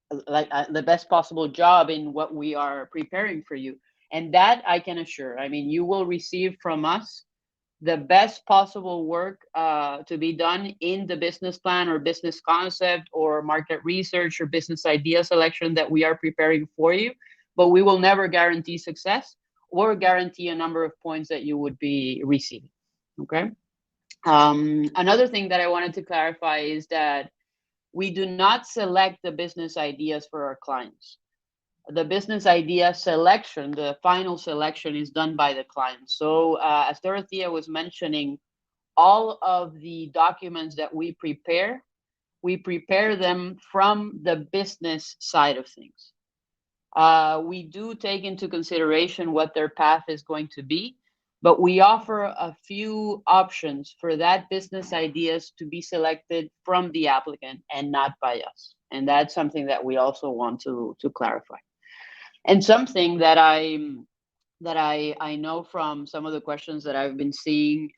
the best possible job in what we are preparing for you. And that I can assure, I mean, you will receive from us the best possible work to be done in the business plan or business concept or market research or business idea selection that we are preparing for you. But we will never guarantee success or guarantee a number of points that you would be receiving. Okay. Another thing that I wanted to clarify is that we do not select the business ideas for our clients. The business idea selection, the final selection, is done by the client. So as Dorothea was mentioning, all of the documents that we prepare them from the business side of things. We do take into consideration what their path is going to be, but we offer a few options for that business ideas to be selected from the applicant and not by us. And that's something that we also want to clarify. And something that I know from some of the questions that I've been seeing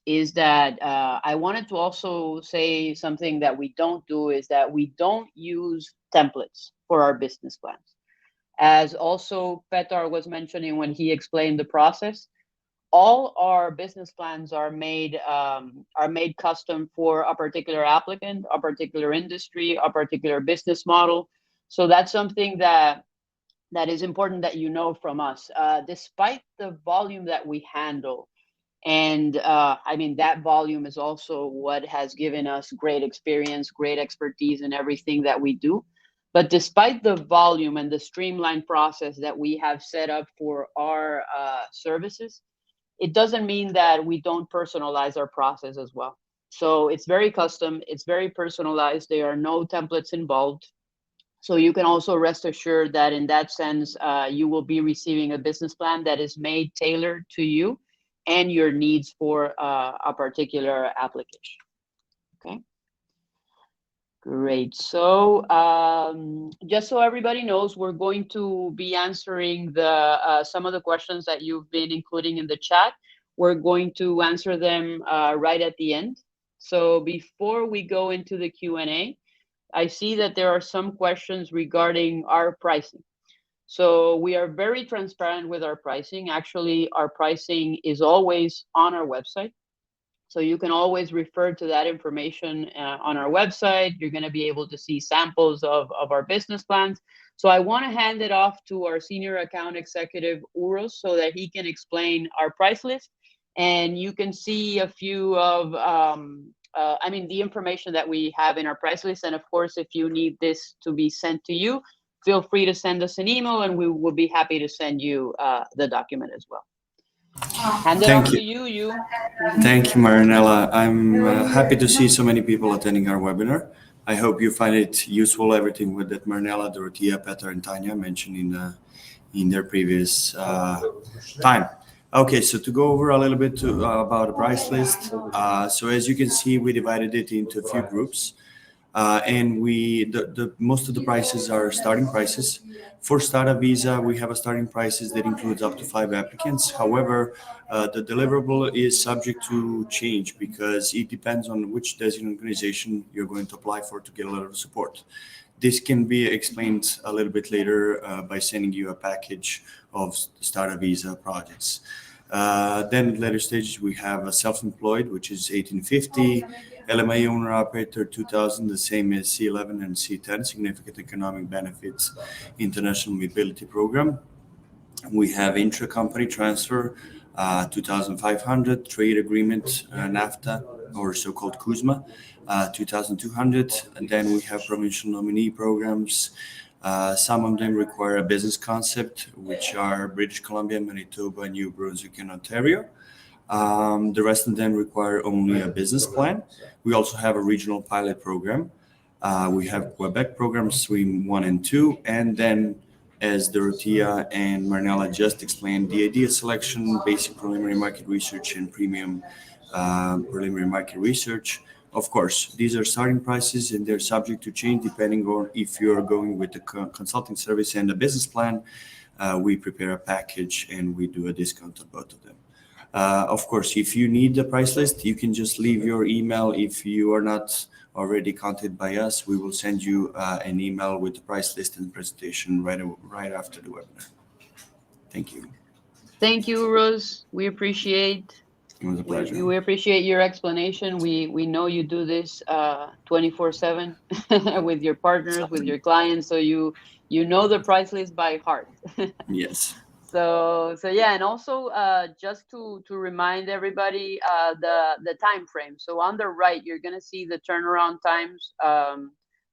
is that I wanted to also say something that we don't do is that we don't use templates for our business plans. As also Petar was mentioning when he explained the process, all our business plans are made custom for a particular applicant, a particular industry, a particular business model. So that's something that is important that you know from us. Despite the volume that we handle, and I mean, that volume is also what has given us great experience, great expertise in everything that we do. But despite the volume and the streamlined process that we have set up for our services, it doesn't mean that we don't personalize our process as well. So it's very custom, it's very personalized. There are no templates involved. So you can also rest assured that in that sense, you will be receiving a business plan that is made tailored to you and your needs for a particular application. Okay. Great. So just so everybody knows, we're going to be answering some of the questions that you've been including in the chat. we're going to answer them right at the end. So before we go into the Q&A, I see that there are some questions regarding our pricing. So we are very transparent with our pricing. Actually, our pricing is always on our website. So you can always refer to that information on our website. You're going to be able to see samples of our business plans. So I want to hand it off to our senior account executive, Uros, so that he can explain our price list. And you can see a few of, the information that we have in our price list. And of course, if you need this to be sent to you, feel free to send us an email and we will be happy to send you the document as well. Hand it off to you. Thank you, Marianella. I'm happy to see so many people attending our webinar. I hope you find it useful, everything with that Marianella, Dorothea, Petar, and Tanya mentioned in their previous time. Okay, so to go over a little bit about the price list. So as you can see, we divided it into a few groups. And most of the prices are starting prices. For startup visa, we have a starting prices that includes up to 5 applicants. However, the deliverable is subject to change because it depends on which designated organization you're going to apply for to get a letter of support. This can be explained a little bit later by sending you a package of startup visa projects. Then later stages, we have a self-employed, which is 1850, LMA owner operator 2000, the same as C11 and C10, significant economic benefits international mobility program. We have intra-company transfer 2500, trade agreement NAFTA or so-called CUSMA 2200, and then we have provincial nominee programs. Some of them require a business concept, which are British Columbia, Manitoba, New Brunswick, and Ontario. The rest of them require only a business plan. We also have a regional pilot program. We have Quebec programs, Stream 1 and 2, and then, as Dorothea and Marianella just explained, the idea selection, basic preliminary market research, and premium preliminary market research. Of course, these are starting prices and they're subject to change depending on if you're going with the consulting service and the business plan. We prepare a package and we do a discount on both of them. Of course, if you need the price list, you can just leave your email. If you are not already contacted by us, we will send you an email with the price list and presentation right after the webinar. Thank you. Thank you, Rose. We appreciate. It was a pleasure. We appreciate your explanation. We know you do this 24/7 with your partners, with your clients, so you know the price list by heart. Yes. So yeah, and also just to remind everybody the time frame. So on the right, you're gonna see the turnaround times.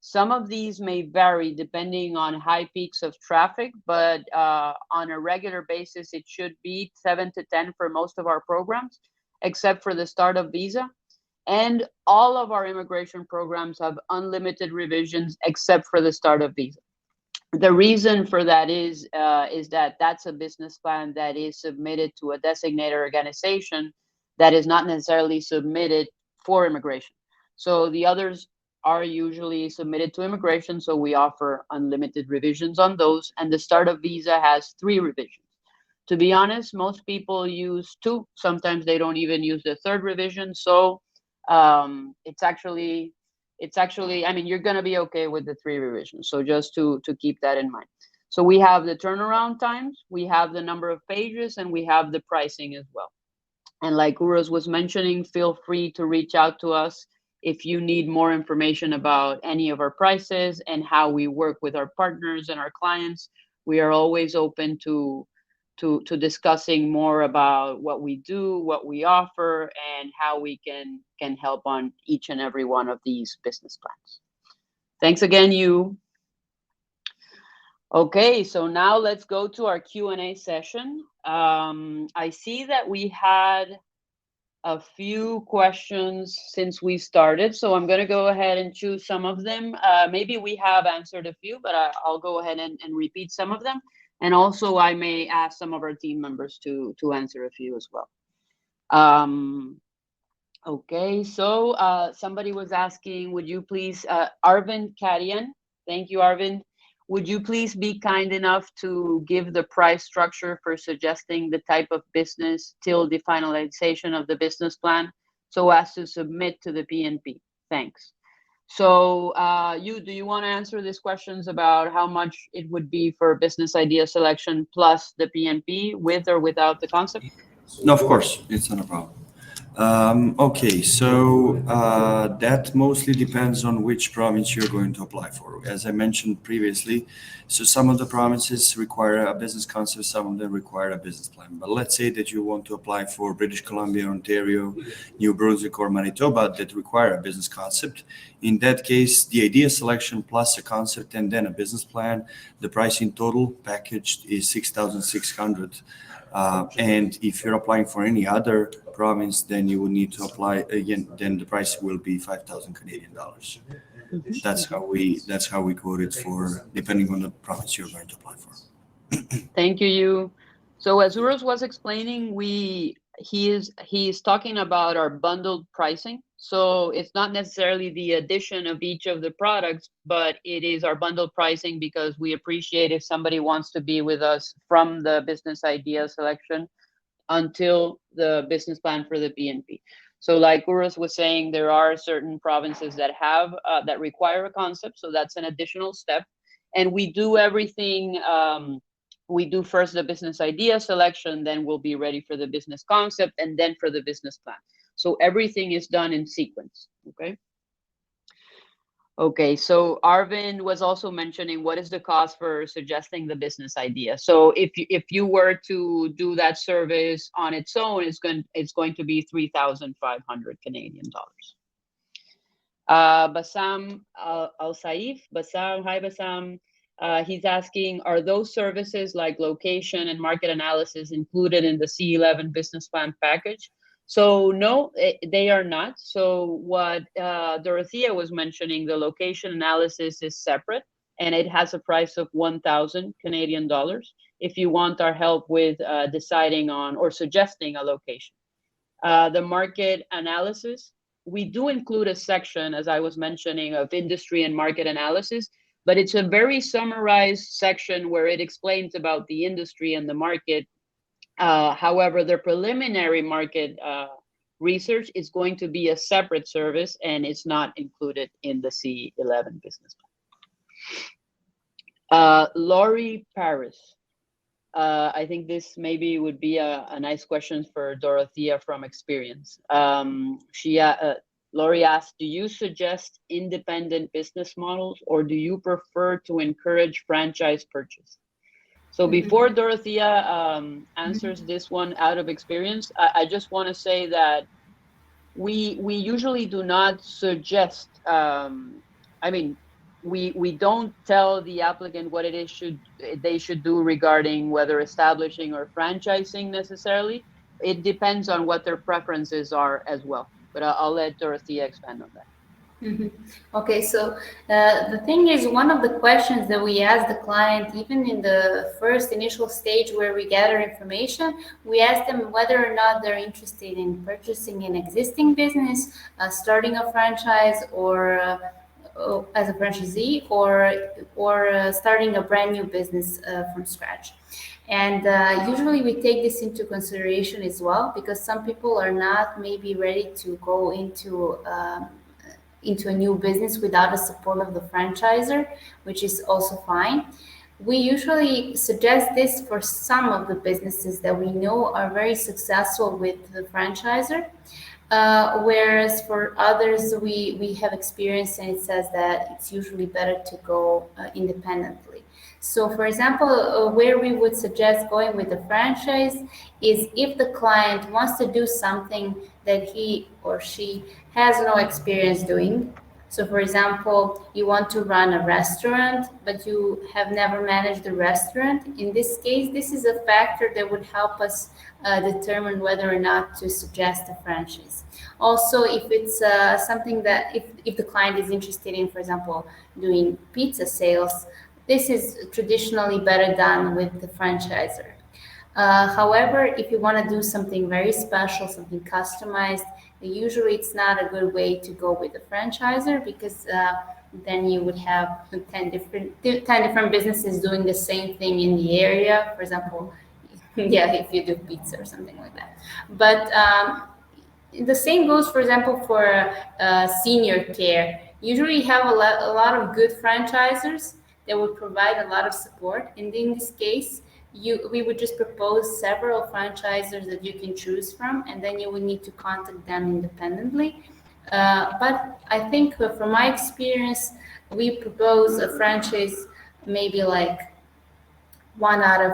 Some of these may vary depending on high peaks of traffic, but on a regular basis, it should be 7 to 10 for most of our programs, except for the startup visa. And all of our immigration programs have unlimited revisions except for the startup visa. The reason for that is that that's a business plan that is submitted to a designated organization that is not necessarily submitted for immigration. So the others are usually submitted to immigration, so we offer unlimited revisions on those, and the startup visa has 3 revisions. To be honest, most people use 2. Sometimes they don't even use the 3rd revision, so it's actually, I mean, you're going to be okay with the 3 revisions. So just to keep that in mind. So we have the turnaround times, we have the number of pages, and we have the pricing as well. And like Uros was mentioning, feel free to reach out to us if you need more information about any of our prices and how we work with our partners and our clients. We are always open to discussing more about what we do, what we offer, and how we can help on each and every one of these business plans. Thanks again, you. Okay, so now let's go to our Q&A session. I see that we had a few questions since we started, so I'm going to go ahead and choose some of them. Maybe we have answered a few, but I'll go ahead and repeat some of them. And also I may ask some of our team members to answer a few as well. Okay, so somebody was asking, would you please, Arvind Kadian, thank you, Arvind. would you please be kind enough to give the price structure for suggesting the type of business till the finalization of the business plan so as to submit to the PNP? Thanks. So do you want to answer these questions about how much it would be for business idea selection plus the PNP with or without the concept? No, of course, it's not a problem. Okay, so that mostly depends on which province you're going to apply for. As I mentioned previously, so some of the provinces require a business concept, some of them require a business plan. But let's say that you want to apply for British Columbia, Ontario, New Brunswick, or Manitoba that require a business concept. In that case, the idea selection plus a concept and then a business plan, the price in total packaged is 6,600. And if you're applying for any other province, then you will need to apply again. Then the price will be 5,000 Canadian dollars. That's how we quote it for depending on the province you're going to apply for. Thank you. So as Uros was explaining, he is talking about our bundled pricing. So it's not necessarily the addition of each of the products, but it is our bundled pricing because we appreciate if somebody wants to be with us from the business idea selection until the business plan for the PNP. So like Uros was saying, there are certain provinces that have that require a concept. So that's an additional step. And we do everything. We do first the business idea selection, then we'll be ready for the business concept, and then for the business plan. So everything is done in sequence, okay? Okay, so Arvin was also mentioning what is the cost for suggesting the business idea. So if you were to do that service on its own, it's going to be 3,500 Canadian dollars. Bassam Al Saif, Bassam, hi Bassam. He's asking, are those services like location and market analysis included in the C11 business plan package? So no, they are not. So what Dorothea was mentioning, the location analysis is separate and it has a price of 1,000 Canadian dollars if you want our help with deciding on or suggesting a location. The market analysis, we do include a section, as I was mentioning, of industry and market analysis, but it's a very summarized section where it explains about the industry and the market. However, the preliminary market research is going to be a separate service and it's not included in the C11 business plan. Laurie Paris. I think this maybe would be a nice question for Dorothea from experience. Laurie asked, do you suggest independent business models or do you prefer to encourage franchise purchase? So before Dorothea answers this one out of experience, I just want to say that we usually do not suggest, we don't tell the applicant what it is they should do regarding whether establishing or franchising necessarily. It depends on what their preferences are as well. But I'll let Dorothea expand on that. Okay, so the thing is, one of the questions that we ask the client, even in the first initial stage where we gather information, we ask them whether or not they're interested in purchasing an existing business, starting a franchise, or as a franchisee, or starting a brand new business from scratch. And usually we take this into consideration as well, because some people are not maybe ready to go into a new business without the support of the franchisor, which is also fine. We usually suggest this for some of the businesses that we know are very successful with the franchisor, whereas for others we have experienced and it says that it's usually better to go independently. So for example, where we would suggest going with the franchise is if the client wants to do something that he or she has no experience doing. So for example, you want to run a restaurant, but you have never managed a restaurant. In this case, this is a factor that would help us determine whether or not to suggest a franchise. Also, if it's something that if the client is interested in, for example, doing pizza sales, this is traditionally better done with the franchisor. However, if you want to do something very special, something customized, usually it's not a good way to go with a franchisor, because then you would have 10 different businesses doing the same thing in the area. For example, yeah, if you do pizza or something like that. But the same goes, for example, for senior care. Usually, you have a lot of good franchisors that would provide a lot of support. And in this case, we would just propose several franchisors that you can choose from, and then you would need to contact them independently. But I think from my experience, we propose a franchise maybe like 1 out of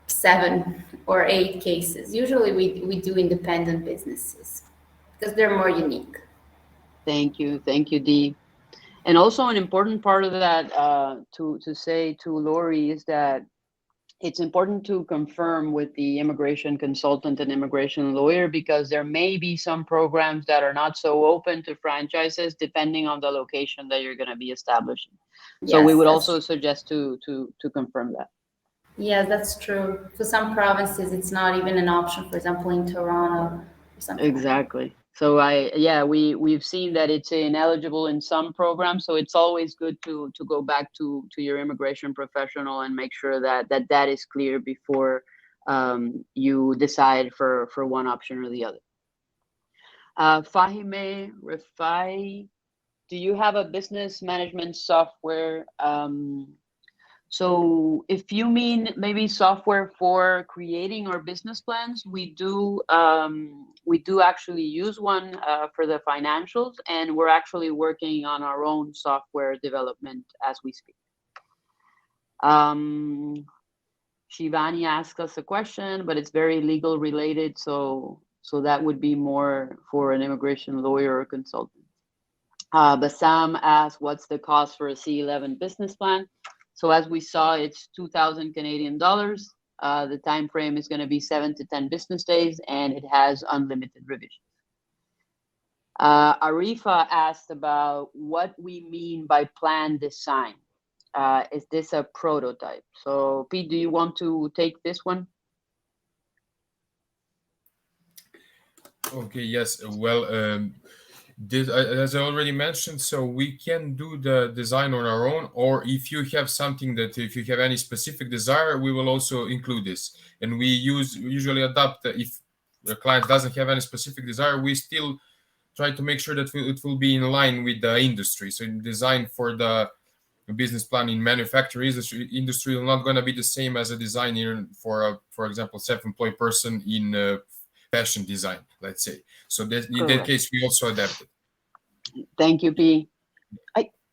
7 or 8 cases. Usually, we do independent businesses because they're more unique. Thank you, Dee. And also an important part of that to say to Lori is that it's important to confirm with the immigration consultant and immigration lawyer, because there may be some programs that are not so open to franchises depending on the location that you're going to be establishing. So we Yes, would that's also suggest to confirm that. Yes, that's true. For some provinces, it's not even an option. For example, in Toronto or something. Exactly. So we've seen that it's ineligible in some programs. So it's always good to go back to your immigration professional and make sure that is clear before you decide for one option or the other. Fahime Rifai, do you have a business management software? So if you mean maybe software for creating our business plans, we do actually use one for the financials, and we're actually working on our own software development as we speak. Shivani asked us a question, but it's very legal related, so that would be more for an immigration lawyer or consultant. Bassam asked, what's the cost for a C11 business plan? So as we saw, it's 2,000 Canadian dollars. The time frame is going to be 7 to 10 business days, and it has unlimited revisions. Arifa asked about what we mean by plan design. Is this a prototype? So Pete, do you want to take this one? Okay, yes. Well, as I already mentioned, so we can do the design on our own, or if you have something if you have any specific desire, we will also include this. And we usually adapt. If the client doesn't have any specific desire, we still try to make sure that it will be in line with the industry. So design for the business plan in manufacturing industry will not going to be the same as a designer for example, self-employed person in fashion design, let's say. So in that case, we also adapted. Thank you, P.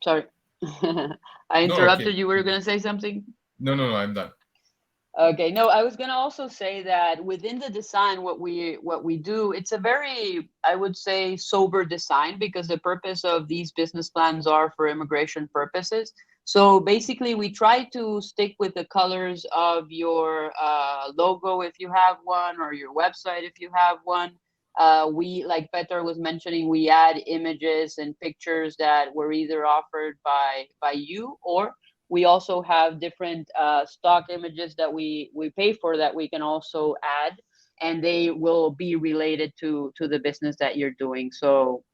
Sorry. I interrupted. No, okay. You were going to say something? No, I'm done. Okay, no, I was going to also say that within the design, what we do, it's a very, I would say, sober design, because the purpose of these business plans are for immigration purposes. So basically, we try to stick with the colors of your logo if you have one, or your website if you have one. We, like Petar was mentioning, we add images and pictures that were either offered by you, or we also have different stock images that we pay for that we can also add, and they will be related to the business that you're doing. So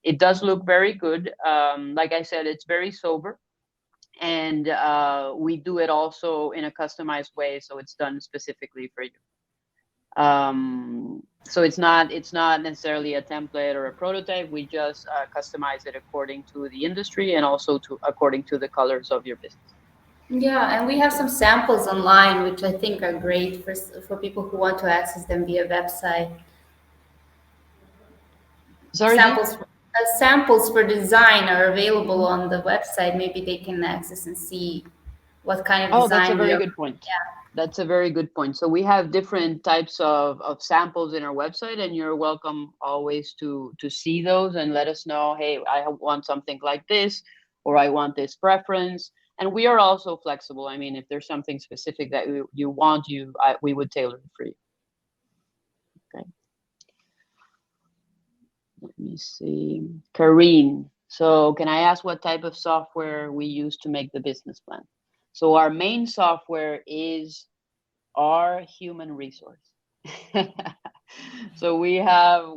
it does look very good. Like I said, it's very sober, and we do it also in a customized way, so it's done specifically for you. So it's not necessarily a template or a prototype. We just customize it according to the industry and also according to the colors of your business. Yeah, and we have some samples online, which I think are great for people who want to access them via website. Sorry, samples for design are available on the website. Maybe they can access and see what kind of design. Oh, that's a very good point. Yeah. That's a very good point. So we have different types of samples in our website, and you're welcome always to see those and let us know, hey, I want something like this, or I want this preference. And we are also flexible. I mean, if there's something specific that you want, we would tailor it for you. Okay. Let me see. Karine. So can I ask what type of software we use to make the business plan? So our main software is our human resource. So we have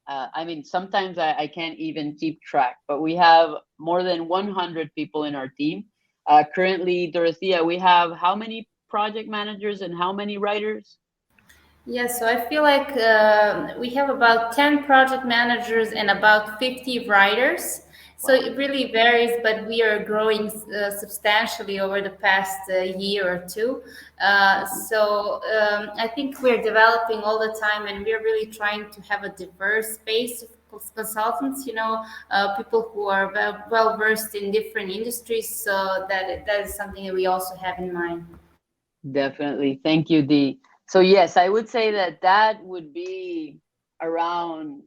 I mean, sometimes I can't even keep track, but we have more than 100 people in our team. Currently, Dorothea, we have how many project managers and how many writers? Yes, so I feel like we have about 10 project managers and about 50 writers. So it really varies, but we are growing substantially over the past year or two. I think we're developing all the time, and we're really trying to have a diverse base of consultants, people who are well versed in different industries. So that is something that we also have in mind. Definitely. Thank you, Dee. So yes, I would say that would be around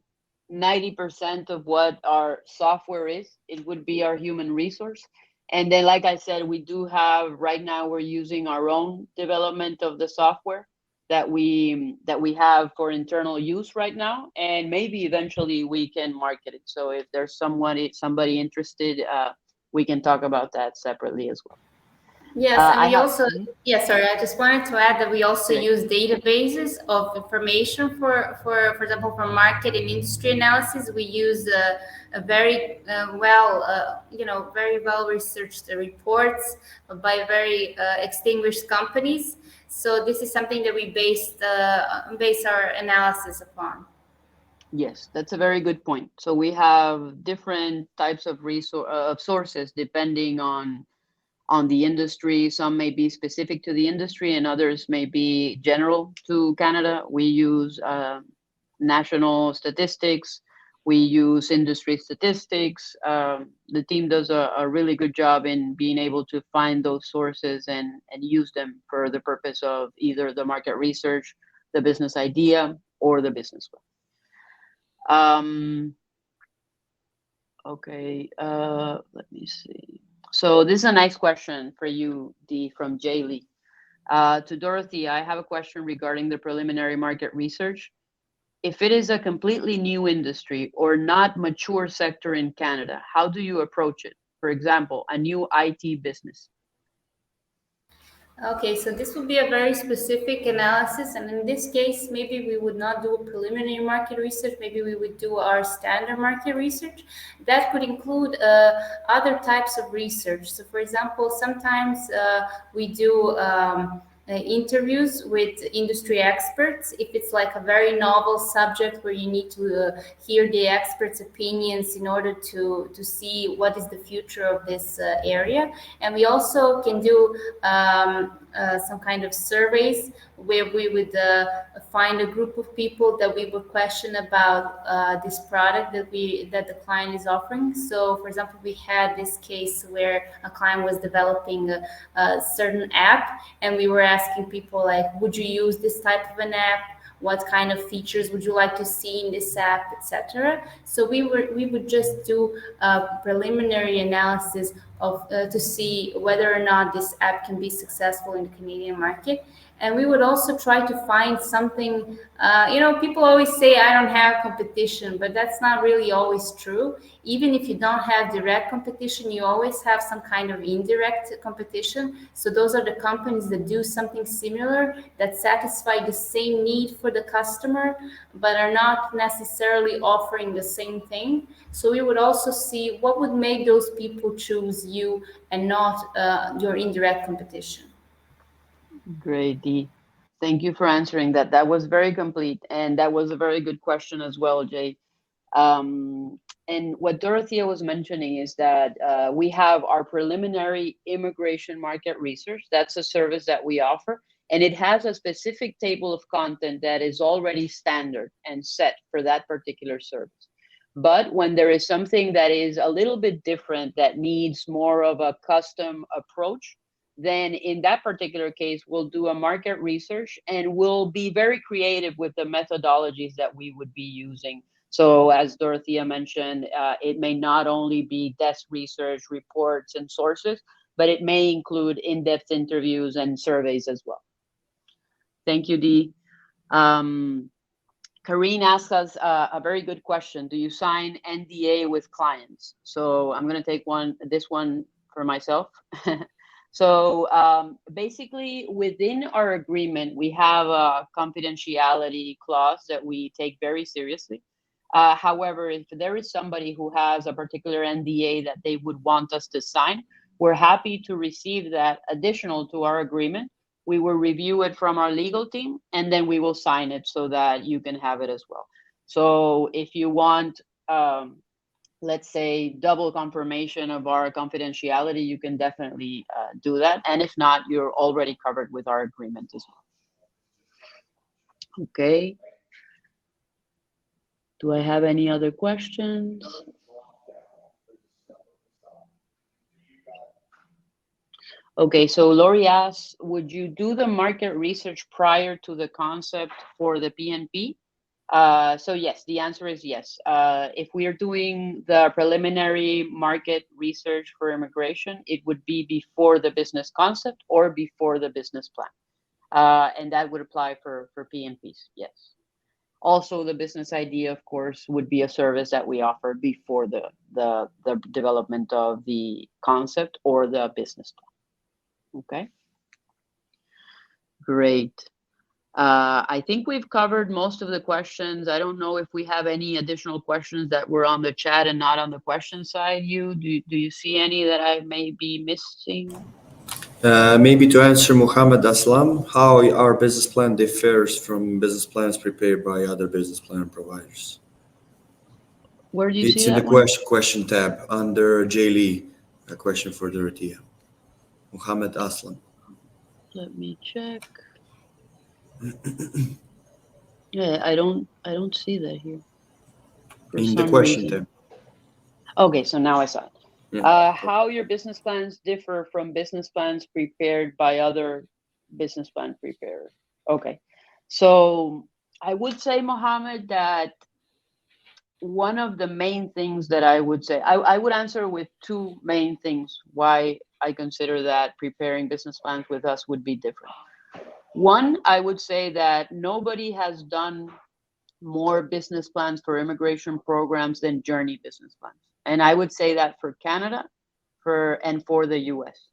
90% of what our software is. It would be our human resource. And then, like I said, we do have right now we're using our own development of the software that we have for internal use right now, and maybe eventually we can market it. So if there's somebody interested, we can talk about that separately as well. Yes, and I we have. also, Mhm. yeah, sorry, I just wanted to add that we also Great. use databases of information for example, for market and industry analysis. We use a very very well researched reports by very extinguished companies. So this is something that we base our analysis upon. Yes, that's a very good point. So we have different types of sources depending on the industry. Some may be specific to the industry, and others may be general to Canada. We use national statistics. We use industry statistics. The team does a really good job in being able to find those sources and use them for the purpose of either the market research, the business idea, or the business plan. Okay, let me see. So this is a nice question for you, Dee, from Jay Lee. To Dorothy, I have a question regarding the preliminary market research. If it is a completely new industry or not mature sector in Canada, how do you approach it? For example, a new IT business. Okay, so this would be a very specific analysis, and in this case, maybe we would not do a preliminary market research. Maybe we would do our standard market research. That could include other types of research. So, for example, sometimes we do interviews with industry experts if it's like a very novel subject where you need to hear the experts' opinions in order to see what is the future of this area. And we also can do some kind of surveys where we would find a group of people that we would question about this product that the client is offering. So, for example, we had this case where a client was developing a certain app, and we were asking people like, would you use this type of an app? What kind of features would you like to see in this app, etc. So we would just do a preliminary analysis of to see whether or not this app can be successful in the Canadian market. And we would also try to find something, people always say, I don't have competition, but that's not really always true. Even if you don't have direct competition, you always have some kind of indirect competition. So those are the companies that do something similar, that satisfy the same need for the customer, but are not necessarily offering the same thing. So we would also see what would make those people choose you and not your indirect competition. Great, Dee. Thank you for answering that. That was very complete, and that was a very good question as well, Jay. And what Dorothea was mentioning is that we have our preliminary immigration market research. That's a service that we offer, and it has a specific table of content that is already standard and set for that particular service. But when there is something that is a little bit different that needs more of a custom approach, then in that particular case, we'll do a market research and we'll be very creative with the methodologies that we would be using. So as Dorothea mentioned, it may not only be desk research, reports, and sources, but it may include in-depth interviews and surveys as well. Thank you, Dee. Karine asked us a very good question. Do you sign NDA with clients? So I'm going to take this one for myself. So basically, within our agreement, we have a confidentiality clause that we take very seriously. However, if there is somebody who has a particular NDA that they would want us to sign, we're happy to receive that additional to our agreement. We will review it from our legal team, and then we will sign it so that you can have it as well. So if you want, let's say, double confirmation of our confidentiality, you can definitely do that. And if not, you're already covered with our agreement as well. Okay. Do I have any other questions? Okay, so Lori asks, would you do the market research prior to the concept for the PNP? So yes, the answer is yes. If we are doing the preliminary market research for immigration, it would be before the business concept or before the business plan. And that would apply for PNPs, yes. Also, the business idea, of course, would be a service that we offer before the development of the concept or the business plan. Okay, great. I think we've covered most of the questions. I don't know if we have any additional questions that were on the chat and not on the question side. Do you see any that I may be missing? Maybe to answer Muhammad Aslam, how our business plan differs from business plans prepared by other business plan providers. Where do you It's see in that the one? question tab under J. Lee, a question for Dorothea. Muhammad Aslam. Let me check. Yeah, I don't see that here. For In the some question reason. tab. Okay, so now I saw it. Yeah. How your business plans differ from business plans prepared by other business plan preparers. Okay, so I would say, Mohammed, that one of the main things that I would say, I would answer with two main things why I consider that preparing business plans with us would be different. One, I would say that nobody has done more business plans for immigration programs than Joorney business plans. And I would say that for Canada and for the US.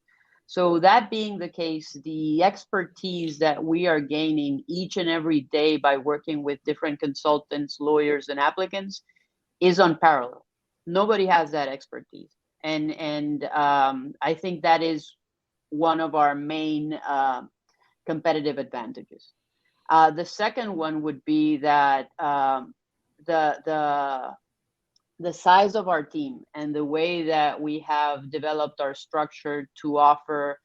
So that being the case, the expertise that we are gaining each and every day by working with different consultants, lawyers, and applicants is unparalleled. Nobody has that expertise. And I think that is one of our main competitive advantages. The second one would be that the size of our team and the way that we have developed our structure to offer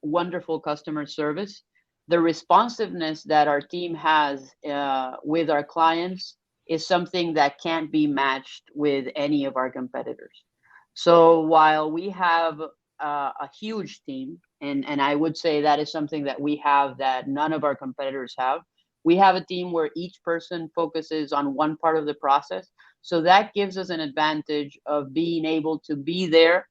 wonderful customer service, the responsiveness that our team has with our clients is something that can't be matched with any of our competitors. So while we have a huge team, and I would say that is something that we have that none of our competitors have. We have a team where each person focuses on one part of the process. So that gives us an advantage of being able to be there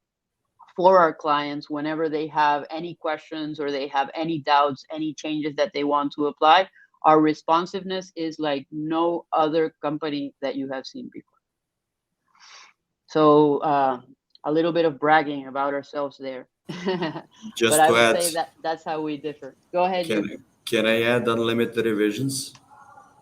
for our clients whenever they have any questions or they have any doubts, any changes that they want to apply. Our responsiveness is like no other company that you have seen before. So a little bit of bragging about ourselves there. Just but I to would add, say that's how we differ. Go ahead. Can I add unlimited revisions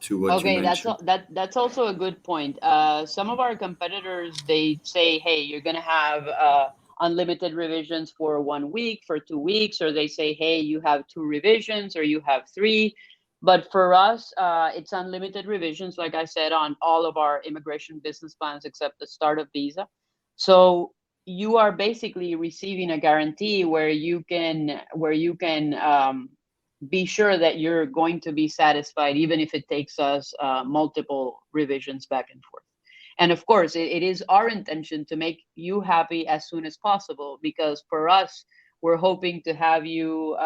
to what you Okay, mentioned? that's also a good point. Some of our competitors, they say, hey, you're gonna have unlimited revisions for 1 week, for 2 weeks, or they say, hey, you have 2 revisions or you have 3. But for us, it's unlimited revisions, like I said, on all of our immigration business plans except the startup visa. So you are basically receiving a guarantee where you can be sure that you're going to be satisfied, even if it takes us multiple revisions back and forth. And of course, it is our intention to make you happy as soon as possible, because for us, we're hoping to have you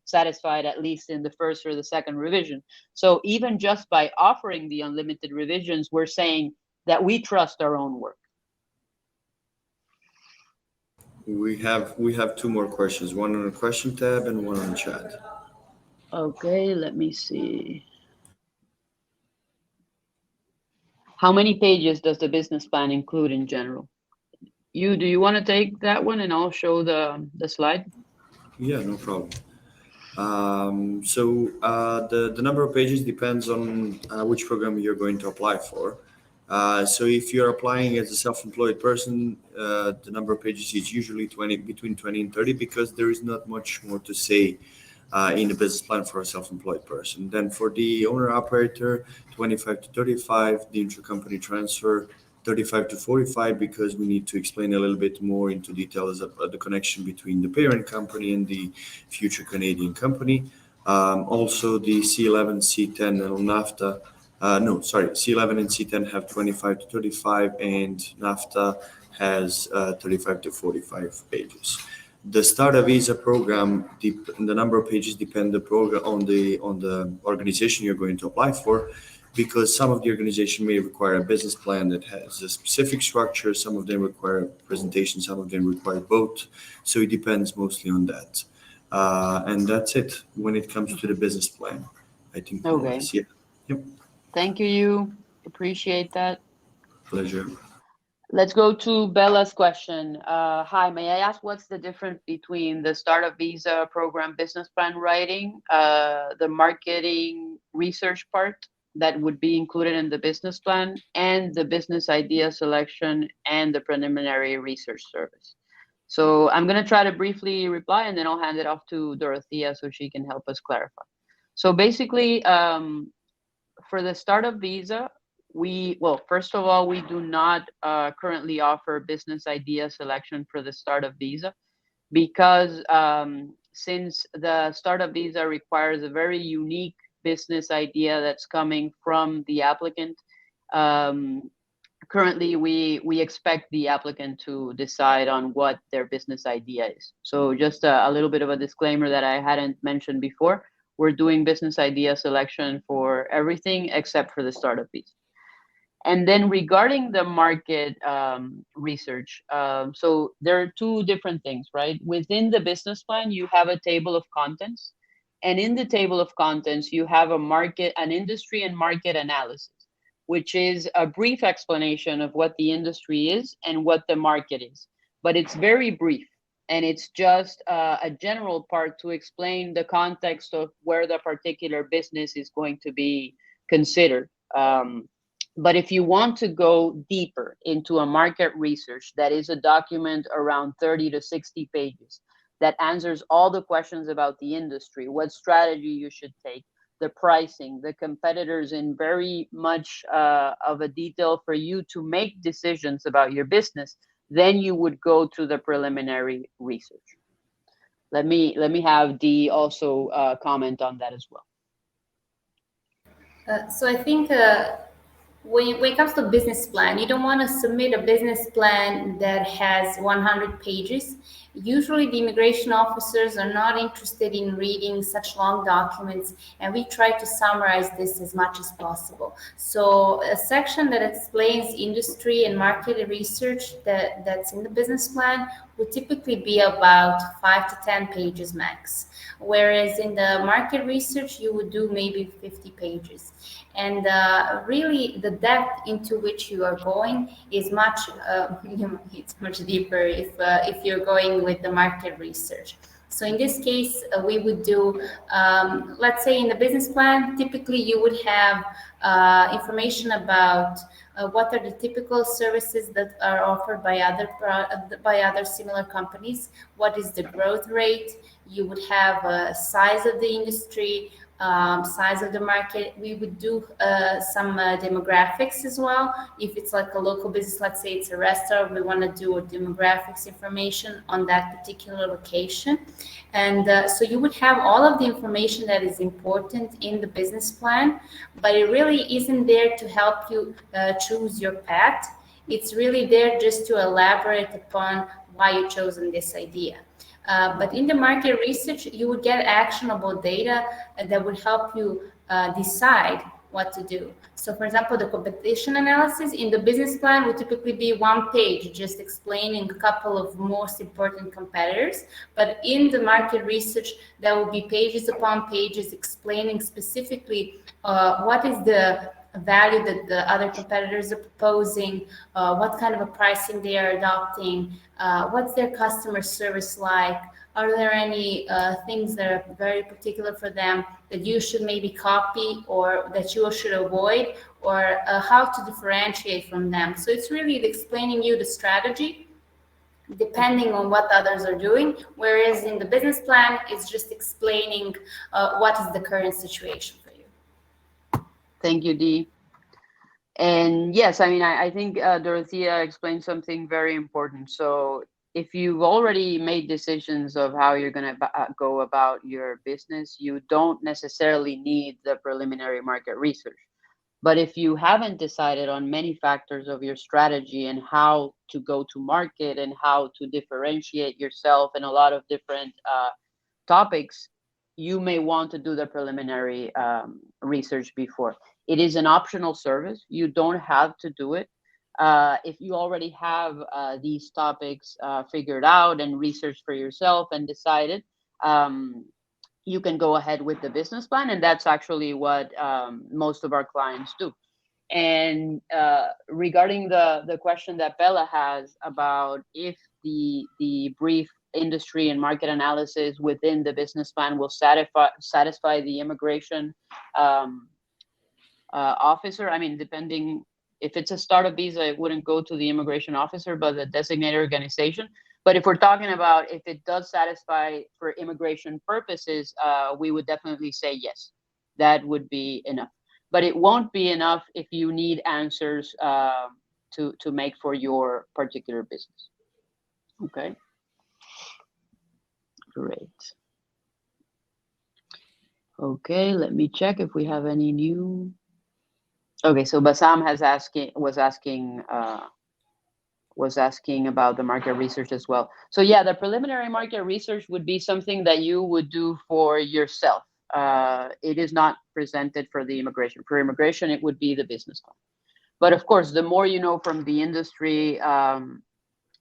satisfied at least in the first or the second revision. So even just by offering the unlimited revisions, we're saying that we trust our own work. We have 2 more questions, one on the question tab and one on the chat. Okay, let me see. How many pages does the business plan include in general? Do you want to take that one and I'll show the slide? Yeah, no problem. The number of pages depends on which program you're going to apply for. So if you're applying as a self-employed person, the number of pages is usually between 20 and 30, because there is not much more to say in the business plan for a self-employed person. Then for the owner-operator, 25 to 35, the intercompany transfer, 35 to 45, because we need to explain a little bit more into details about the connection between the parent company and the future Canadian company. Also, the C11, C10, and NAFTA. C11 and C10 have 25 to 35, and NAFTA has 35 to 45 pages. The starter visa program, the number of pages depend the program on the organization you're going to apply for, because some of the organization may require a business plan that has a specific structure. Some of them require a presentation. Some of them require both. So it depends mostly on that. And that's it when it comes to the business plan. I think. Okay. Yeah. Yep. Thank you. Appreciate that. Pleasure. Let's go to Bella's question. Hi, may I ask what's the difference between the startup visa program business plan writing, the marketing research part that would be included in the business plan, and the business idea selection and the preliminary research service? So I'm going to try to briefly reply, and then I'll hand it off to Dorothea so she can help us clarify. So basically, for the startup visa, first of all, we do not currently offer business idea selection for the startup visa, because since the startup visa requires a very unique business idea that's coming from the applicant, currently we expect the applicant to decide on what their business idea is. So just a little bit of a disclaimer that I hadn't mentioned before. We're doing business idea selection for everything except for the startup visa. And then regarding the market research, so there are two different things, right? Within the business plan, you have a table of contents. And in the table of contents, you have an industry and market analysis, which is a brief explanation of what the industry is and what the market is. But it's very brief. And it's just a general part to explain the context of where the particular business is going to be considered. But if you want to go deeper into a market research, that is a document around 30 to 60 pages that answers all the questions about the industry, what strategy you should take, the pricing, the competitors in very much of a detail for you to make decisions about your business, then you would go to the preliminary research. Let me have Dee also comment on that as well. So I think when it comes to business plan, you don't want to submit a business plan that has 100 pages. Usually the immigration officers are not interested in reading such long documents, and we try to summarize this as much as possible. So a section that explains industry and market research that's in the business plan would typically be about 5 to 10 pages max. Whereas in the market research, you would do maybe 50 pages. And really, the depth into which you are going is much it's much deeper if you're going with the market research. So in this case, we would do, let's say in the business plan, typically you would have information about what are the typical services that are offered by other similar companies, what is the growth rate, you would have size of the industry, size of the market. We would do some demographics as well. If it's like a local business, let's say it's a restaurant, we want to do a demographics information on that particular location. And so you would have all of the information that is important in the business plan, but it really isn't there to help you choose your path. It's really there just to elaborate upon why you chosen this idea. But in the market research, you would get actionable data that would help you decide what to do. So for example, the competition analysis in the business plan would typically be one page, just explaining a couple of most important competitors. But in the market research, there will be pages upon pages explaining specifically what is the value that the other competitors are proposing, what kind of a pricing they are adopting, what's their customer service like, are there any things that are very particular for them that you should maybe copy or that you should avoid, or how to differentiate from them. So it's really explaining you the strategy depending on what others are doing, whereas in the business plan, it's just explaining what is the current situation for you. Thank you, Dee. And yes, I mean, I think Dorothea explained something very important. So if you've already made decisions of how you're going to go about your business, you don't necessarily need the preliminary market research. But if you haven't decided on many factors of your strategy and how to go to market and how to differentiate yourself in a lot of different topics, you may want to do the preliminary research before. It is an optional service. You don't have to do it. If you already have these topics figured out and researched for yourself and decided, you can go ahead with the business plan. And that's actually what most of our clients do. And regarding the question that Bella has about if the brief industry and market analysis within the business plan will satisfy the immigration officer, I mean, depending if it's a startup visa, it wouldn't go to the immigration officer, but the designated organization. But if we're talking about if it does satisfy for immigration purposes, we would definitely say yes, that would be enough. But it won't be enough if you need answers to make for your particular business. Okay. Great. Okay, let me check if we have any new. Okay, so Bassam was asking about the market research as well. So yeah, the preliminary market research would be something that you would do for yourself. It is not presented for the immigration. For immigration, it would be the business plan. But of course, the more you know from the industry,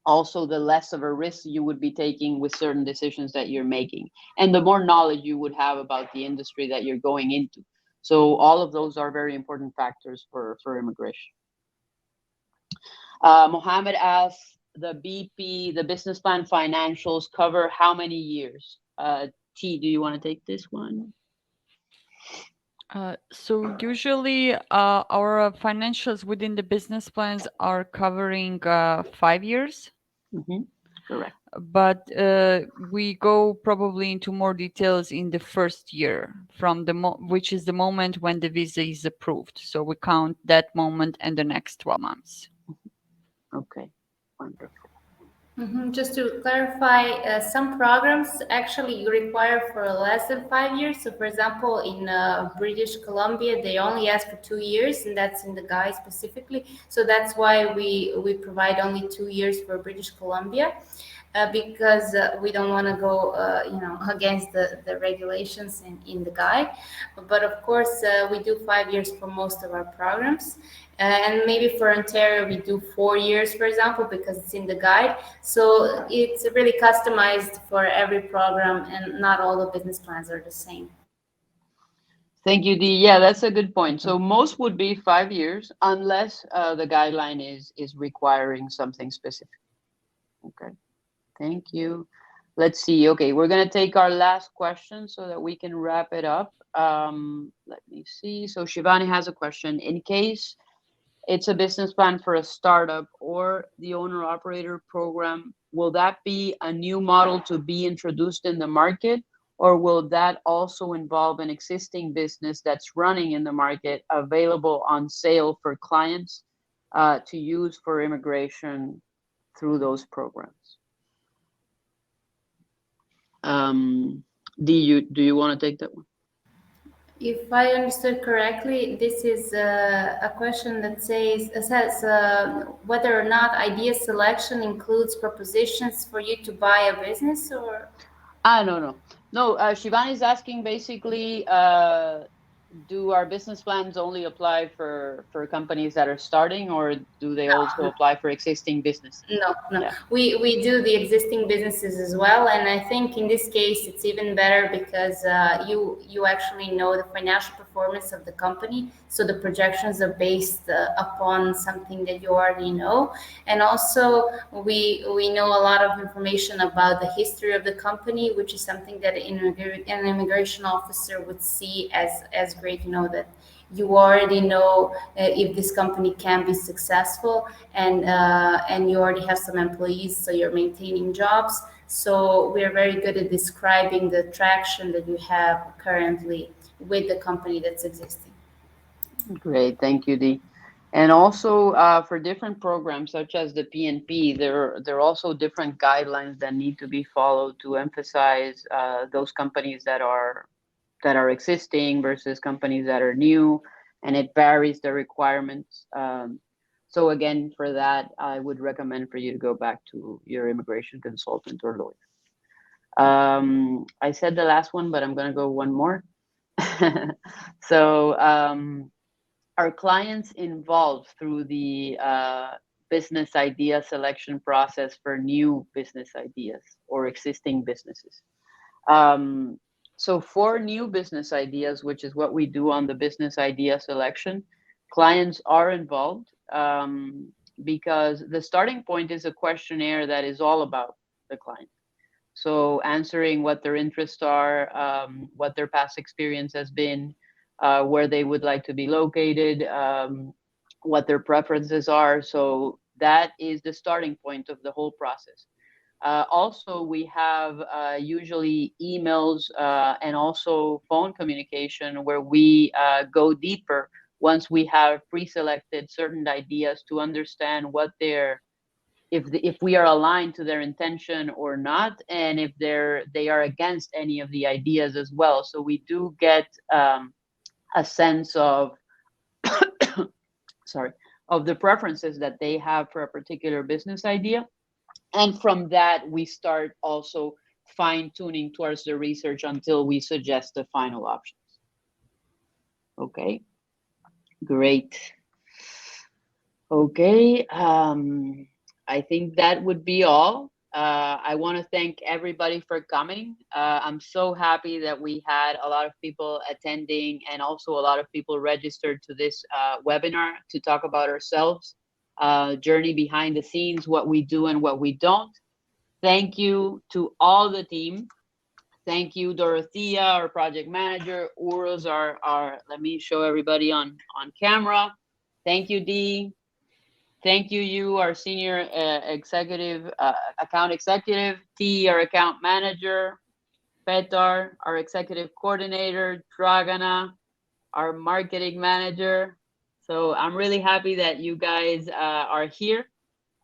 also the less of a risk you would be taking with certain decisions that you're making, and the more knowledge you would have about the industry that you're going into. So all of those are very important factors for immigration. Mohammed asks, the BP, the business plan financials cover how many years? T, do you want to take this one? So usually our financials within the business plans are covering 5 years. Mm-hmm. Correct. But we go probably into more details in the first year from which is the moment when the visa is approved. So we count that moment and the next 12 months. Okay, wonderful. Just to clarify, some programs actually you require for less than 5 years. So, for example, in British Columbia, they only ask for 2 years, and that's in the guide specifically. So that's why we provide only 2 years for British Columbia, because we don't want to go, against the regulations in the guide. But of course, we do 5 years for most of our programs. And maybe for Ontario, we do 4 years, for example, because it's in the guide. So it's really customized for every program, and not all the business plans are the same. Thank you, Dee. Yeah, that's a good point. So most would be 5 years, unless the guideline is requiring something specific. Okay, thank you. Let's see. Okay, we're going to take our last question so that we can wrap it up. Let me see. So Shivani has a question. In case it's a business plan for a startup or the owner-operator program, will that be a new model to be introduced in the market, or will that also involve an existing business that's running in the market available on sale for clients to use for immigration through those programs? Do you want to take that one? If I understood correctly, this is a question that says whether or not idea selection includes propositions for you to buy a business, or? No. Shivani is asking basically, do our business plans only apply for companies that are starting, or do they also apply for existing businesses? No. Yeah. We do the existing businesses as well, and I think in this case it's even better because you actually know the financial performance performance of the company. So the projections are based upon something that you already know. And also we know a lot of information about the history of the company, which is something that an immigration officer would see as great. You know, that you already know if this company can be successful, and you already have some employees, so you're maintaining jobs. So we are very good at describing the traction that you have currently with the company that's existing. Great, thank you, Dee. And also for different programs such as the PNP, there are also different guidelines that need to be followed to emphasize those companies that are existing versus companies that are new, and it varies the requirements. So again, for that, I would recommend for you to go back to your immigration consultant or lawyer. I said the last one, but I'm going to go one more. So our clients involved through the business idea selection process for new business ideas or existing businesses. So for new business ideas, which is what we do on the business idea selection, clients are involved because the starting point is a questionnaire that is all about the client. So answering what their interests are, what their past experience has been, where they would like to be located, what their preferences are. So that is the starting point of the whole process. Also, we have usually emails and also phone communication where we go deeper once we have pre-selected certain ideas to understand what their if we are aligned to their intention or not, and if they are against any of the ideas as well. So we do get a sense of of the preferences that they have for a particular business idea. And from that, we start also fine-tuning towards the research until we suggest the final options. Okay, great. Okay, I think that would be all. I want to thank everybody for coming. I'm so happy that we had a lot of people attending and also a lot of people registered to this webinar to talk about ourselves, journey behind the scenes, what we do and what we don't. Thank you to all the team. Thank you, Dorothea, our project manager, Uruz, our let me show everybody on camera. Thank you, Dee. Thank you, our senior executive, account executive, T, our account manager, Petar, our executive coordinator, Dragana, our marketing manager. So I'm really happy that you guys are here.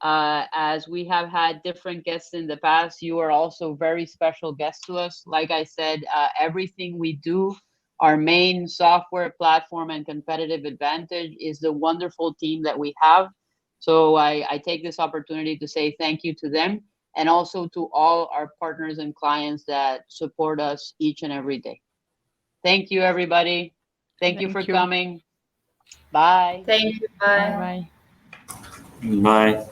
As we have had different guests in the past, you are also very special guests to us. Like I said, everything we do, our main software platform and competitive advantage is the wonderful team that we have. So I take this opportunity to say thank you to them and also to all our partners and clients that support us each and every day. Thank you, everybody. Thank you for coming. Bye. Thank you. Bye. Bye. Bye.